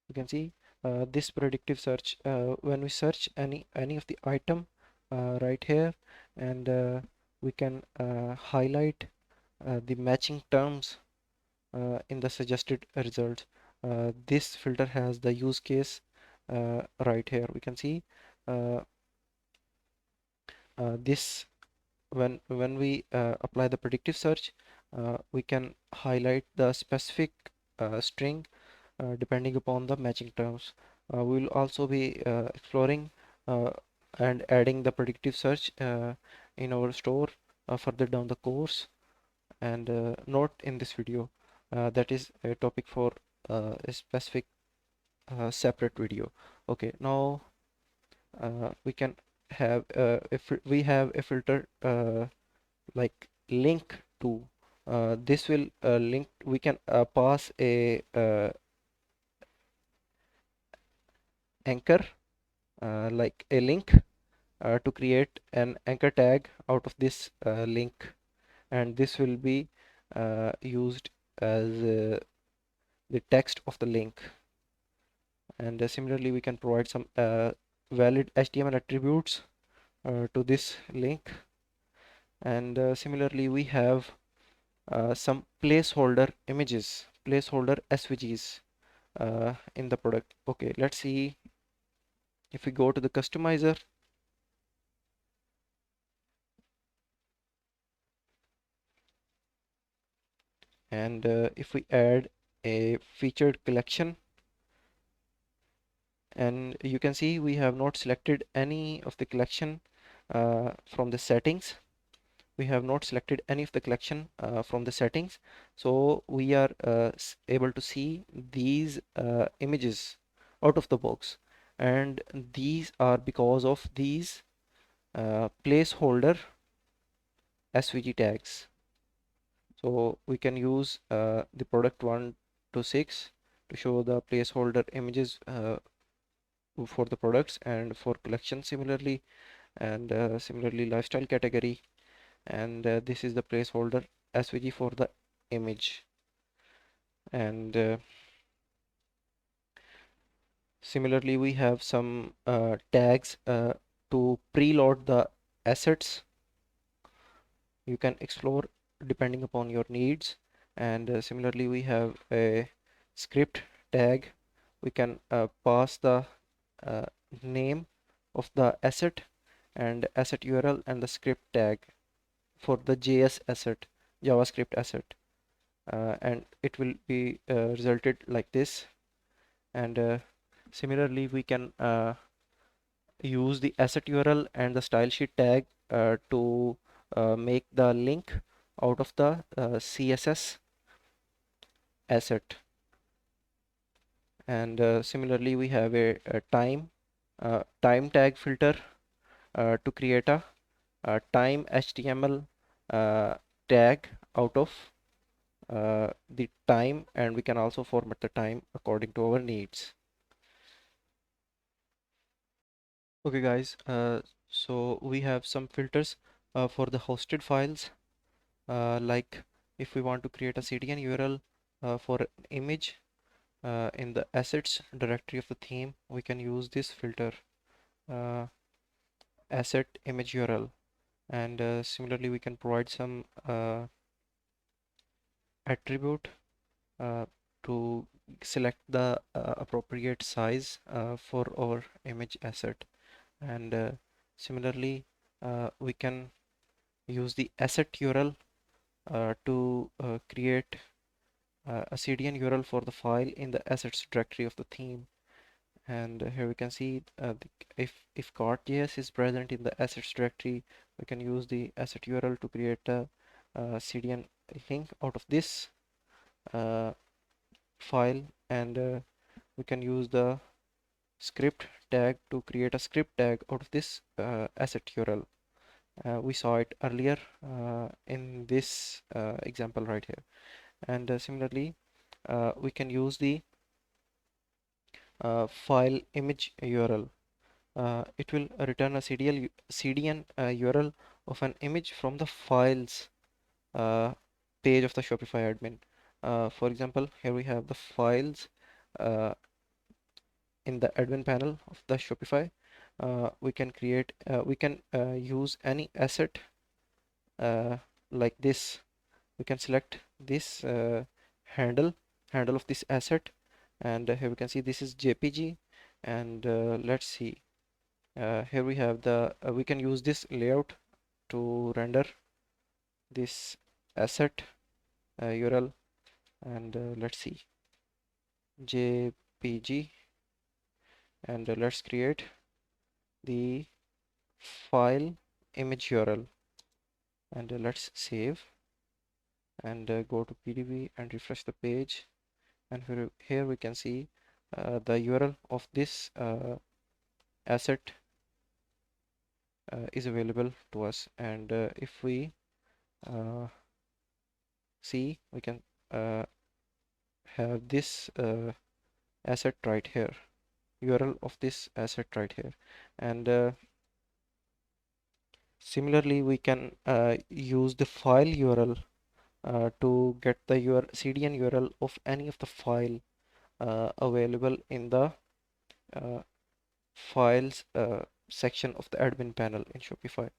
you can see this predictive search when we search any of the item right here, and we can highlight the matching terms in the suggested result. This filter has the use case right here. We can see uh, this when we apply the predictive search, we can highlight the specific string depending upon the matching terms. We will also be exploring and adding the predictive search in our store further down the course, and not in this video. That is a topic for a specific separate video. Okay, now we can have if we have a filter like link to, this will link, we can pass a anchor like a link to create an anchor tag out of this link, and this will be used as the text of the link. And similarly, we can provide some valid HTML attributes to this link. And similarly, we have some placeholder images, placeholder SVGs in the product. Okay, let's see. If we go to the customizer, and if we add a featured collection, and you can see we have not selected any of the collection from the settings. We have not selected any of the collection from the settings, so we are able to see these images out of the box, and these are because of these placeholder SVG tags. So we can use the product 1 to 6 to show the placeholder images for the products and for collection similarly, and similarly lifestyle category, and this is the placeholder SVG for the image. And Similarly, we have some tags to preload the assets. You can explore depending upon your needs. And similarly, we have a script tag. We can pass the uh, name of the asset and asset URL and the script tag for the JS asset, JavaScript asset, and it will be resulted like this. And similarly, we can use the asset URL and the style sheet tag to make the link out of the CSS asset. And similarly, we have a time tag filter to create a time HTML tag out of the time, and we can also format the time according to our needs. Okay guys, so we have some filters for the hosted files, like if we want to create a CDN URL for an image in the assets directory of the theme, we can use this filter, uh, asset image URL. And similarly, we can provide some attribute uh, to select the appropriate size for our image asset. And similarly, we can use the asset URL to create a CDN URL for the file in the assets directory of the theme. And here we can see if cart.js is present in the assets directory, we can use the asset URL to create a CDN link out of this file. And we can use the script tag to create a script tag out of this asset URL. We saw it earlier in this example right here. And similarly, we can use the file image URL. It will return a CDN URL of an image from the files page of the Shopify admin. For example, here we have the files uh, in the admin panel of the Shopify. We can use any asset like this. We can select this handle of this asset, and here we can see this is JPG. And let's see, here we have the we can use this layout to render this asset URL. And let's see, JPG. And let's create the file image URL. And let's save and go to PDB and refresh the page. And here we can see the URL of this asset is available to us. And if we see, we can have this asset right here, URL of this asset right here. And similarly, we can use the file URL to get the CDN URL of any of the file available in the files section of the admin panel in Shopify.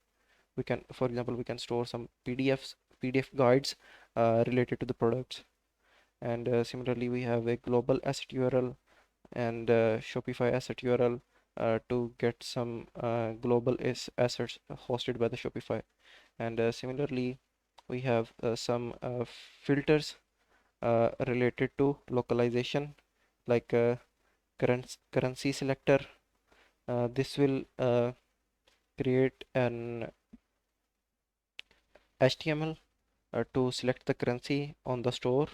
We can, for example, we can store some PDF guides related to the products. And similarly, we have a global asset URL and Shopify asset URL to get some global assets hosted by the Shopify. And similarly, we have some filters related to localization, like currency selector. This will create an HTML to select the currency on the store.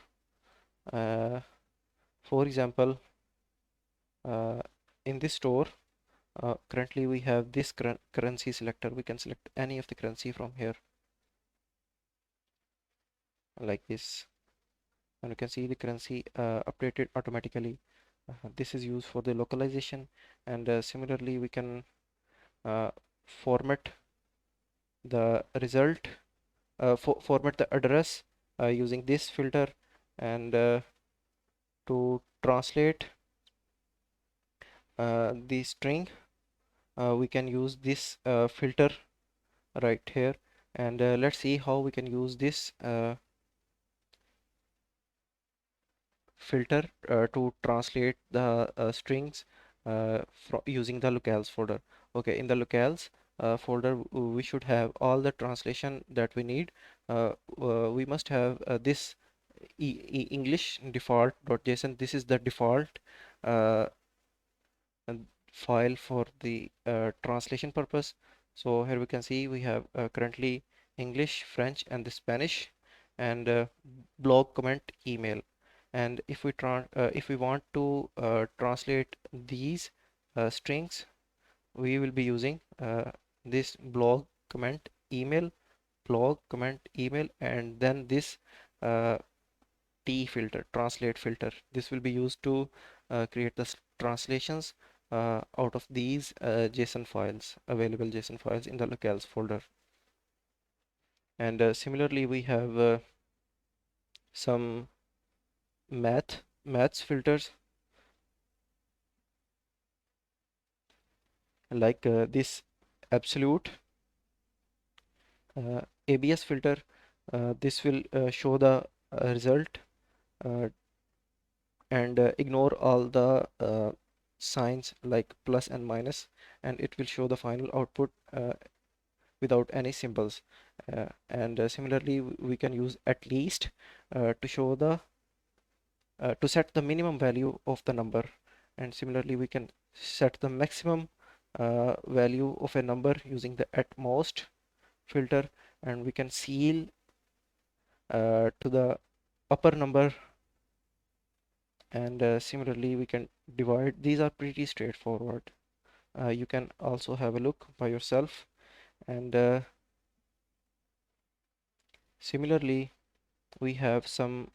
For example, in this store, currently we have this currency selector. We can select any of the currency from here like this, and you can see the currency updated automatically. This is used for the localization. And similarly, we can format the result, format the address using this filter. And to translate the string, we can use this filter right here, and let's see how we can use this filter to translate the strings using the locales folder. Okay, in the locales folder we should have all the translation that we need. We must have this English default.json. This is the default uh, file for the translation purpose. So here we can see we have currently English, French, and the Spanish, and blog, comment, email. And if we want to translate these strings, we will be using this blog, comment, email, blog, comment, email, and then this uh, T filter, translate filter. This will be used to create the translations out of these JSON files, available JSON files in the locales folder. And similarly, we have some maths filters like this absolute ABS filter. This will show the result uh, and ignore all the signs like plus and minus, and it will show the final output without any symbols. And similarly, we can use at least to show the to set the minimum value of the number, and similarly we can set the maximum value of a number using the at most filter, and we can seal to the upper number, and similarly we can divide. These are pretty straightforward. You can also have a look by yourself. And similarly we have some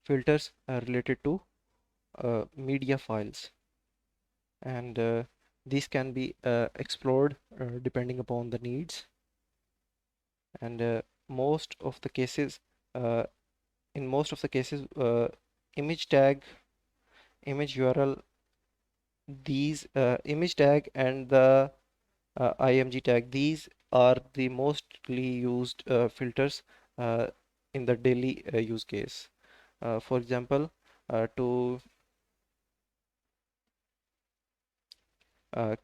filters related to media files, and these can be explored depending upon the needs. And most of the cases uh, in most of the cases image tag, image URL, these image tag and the img tag, these are the mostly used filters in the daily use case. For example, to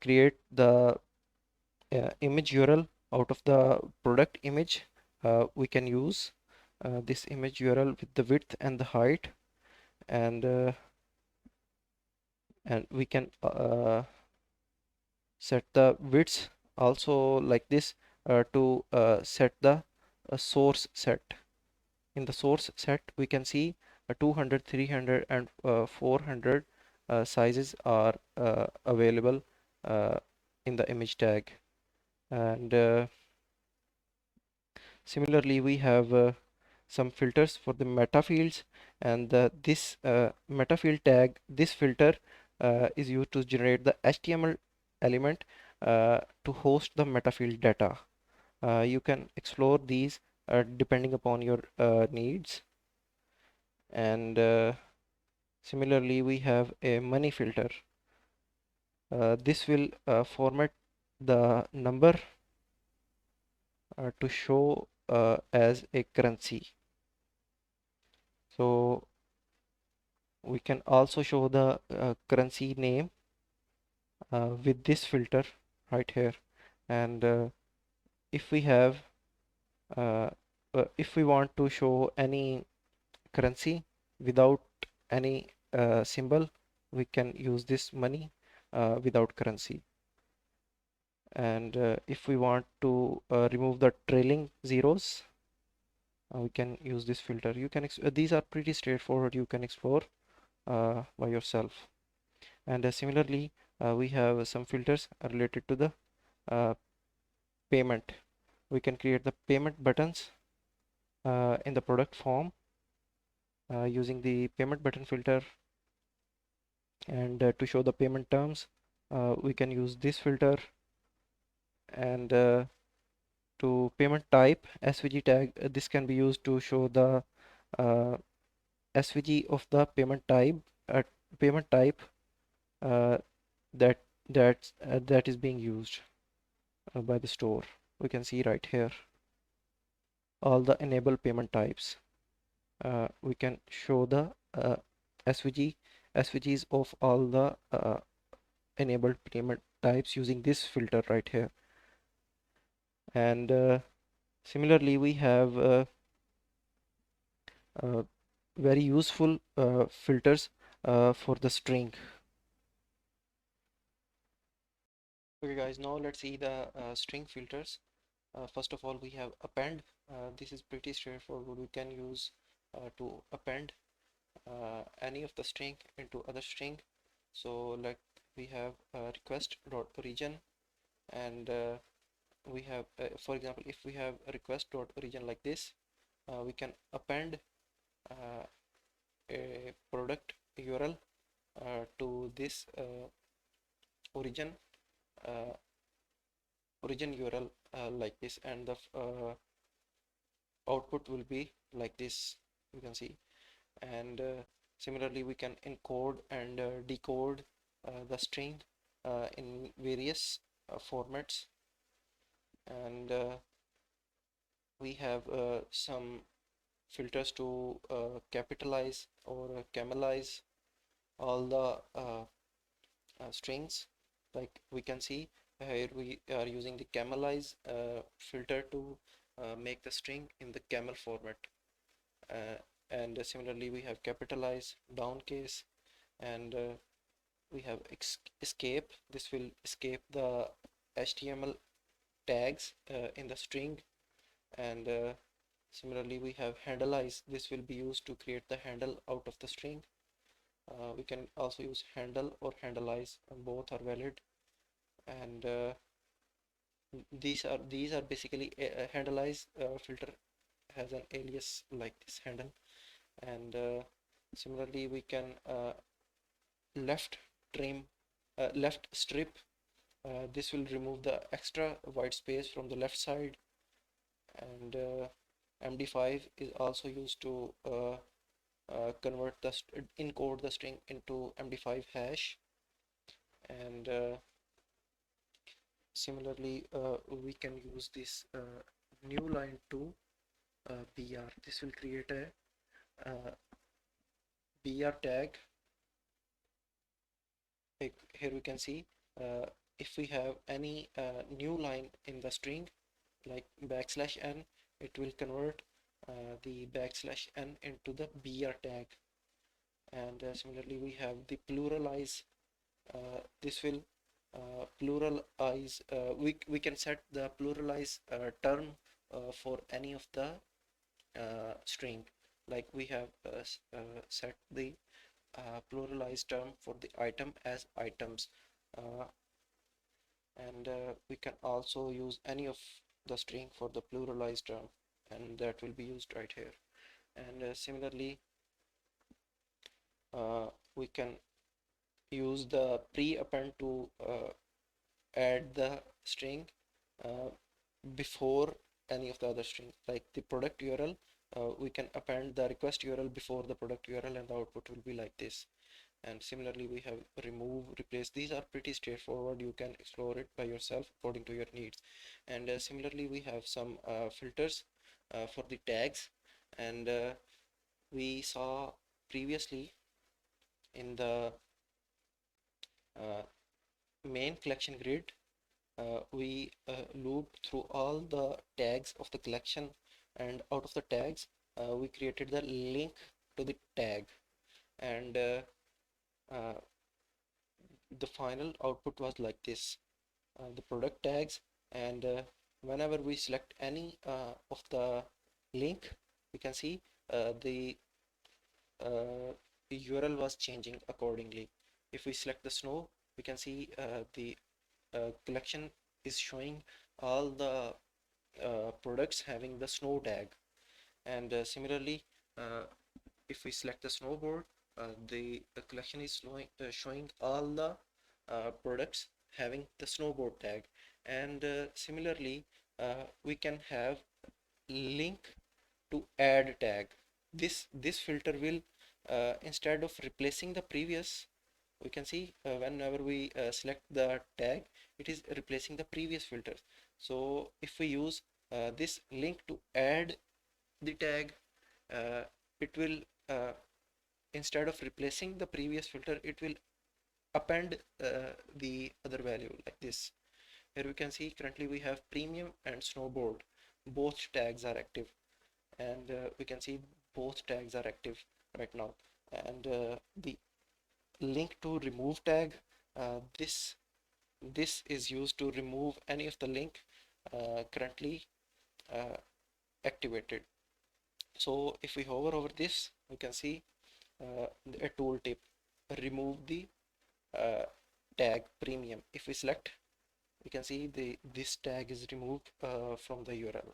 create the image URL out of the product image, we can use this image URL with the width and the height, and we can set the widths also like this to set the source set. In the source set we can see 200, 300, and 400 sizes are available in the image tag. And similarly we have some filters for the metafields, and this metafield tag, this filter is used to generate the HTML element to host the metafield data. You can explore these depending upon your needs. And similarly we have a money filter. This will format the number to show as a currency. So we can also show the currency name with this filter right here. And if we have if we want to show any currency without any symbol, we can use this money without currency. And if we want to remove the trailing zeros, we can use this filter. You can these are pretty straightforward. You can explore by yourself. And similarly we have some filters related to the uh, payment. We can create the payment buttons in the product form using the payment button filter. And to show the payment terms we can use this filter. And to payment type SVG tag, this can be used to show the SVG of the payment type uh, that that is being used by the store. We can see right here all the enable payment types. We can show the SVG SVGs of all the enabled payment types using this filter right here. And similarly, we have very useful filters for the string. Okay guys, now let's see the string filters. First of all, we have append. This is pretty straightforward. We can use to append any of the string into other string. So like we have request dot origin, and we have for example, if we have a request dot origin like this, we can append a product URL to this origin uh, origin URL like this, and the output will be like this, you can see. And similarly, we can encode and decode the string in various formats. And we have some filters to capitalize or camelize all the strings. Like we can see here, we are using the camelize filter to make the string in the camel format. And similarly, we have capitalize, downcase, and we have escape. This will escape the HTML tags in the string. And similarly, we have handleize. This will be used to create the handle out of the string. We can also use handle or handleize, and both are valid. And these are basically handleize filter has an alias like this handle. And similarly, we can left trim left strip. This will remove the extra white space from the left side. And MD5 is also used to convert the encode the string into MD5 hash. And similarly, we can use this new line to BR. This will create a BR tag. Here we can see if we have any new line in the string like \n, it will convert the \n into the BR tag. And similarly, we have the pluralize. This will pluralize. We can set the pluralize term for any of the string. Like we have set the pluralized term for the item as items. And we can also use any of the string for the pluralized term, and that will be used right here. And similarly, we can use the pre-append to add the string before any of the other string. Like the product URL, we can append the request URL before the product URL, and the output will be like this. And similarly, we have remove, replace. These are pretty straightforward. You can explore it by yourself according to your needs. And similarly, we have some filters for the tags. And we saw previously in the main collection grid, we looped through all the tags of the collection, and out of the tags we created the link to the tag. And the final output was like this, the product tags. And whenever we select any of the link, we can see the URL was changing accordingly. If we select the snow, we can see the collection is showing all the products having the snow tag. And similarly, if we select the snowboard, the collection is showing all the products having the snowboard tag. And similarly, we can have link to add tag. This filter will instead of replacing the previous we can see whenever we select the tag, it is replacing the previous filters. So if we use this link to add the tag, it will instead of replacing the previous filter, it will append the other value like this. Here we can see currently we have premium and snowboard, both tags are active, and we can see both tags are active right now. And the link to remove tag, this is used to remove any of the link currently uh, activated. So if we hover over this, we can see a tooltip, remove the uh, tag premium. If we select, we can see this tag is removed from the URL.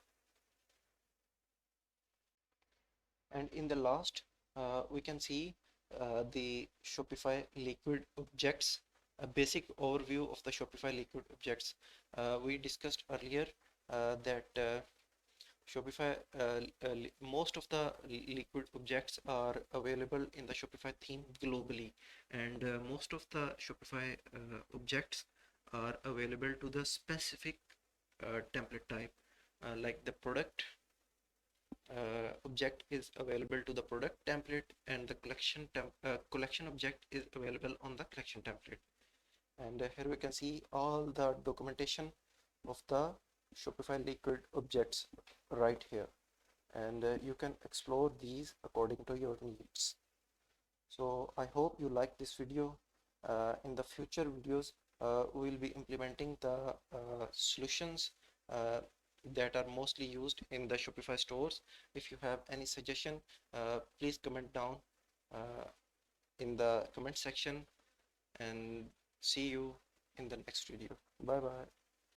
And in the last, we can see the Shopify Liquid objects, a basic overview of the Shopify Liquid objects. We discussed earlier that Shopify, most of the liquid objects are available in the Shopify theme globally, and most of the Shopify objects are available to the specific template type, like the product object is available to the product template, and the collection object is available on the collection template. And here we can see all the documentation of the Shopify Liquid objects right here, and you can explore these according to your needs. So I hope you like this video. In the future videos, we will be implementing the solutions that are mostly used in the Shopify stores. If you have any suggestion, please comment down uh, in the comment section, and see you in the next video. Bye bye.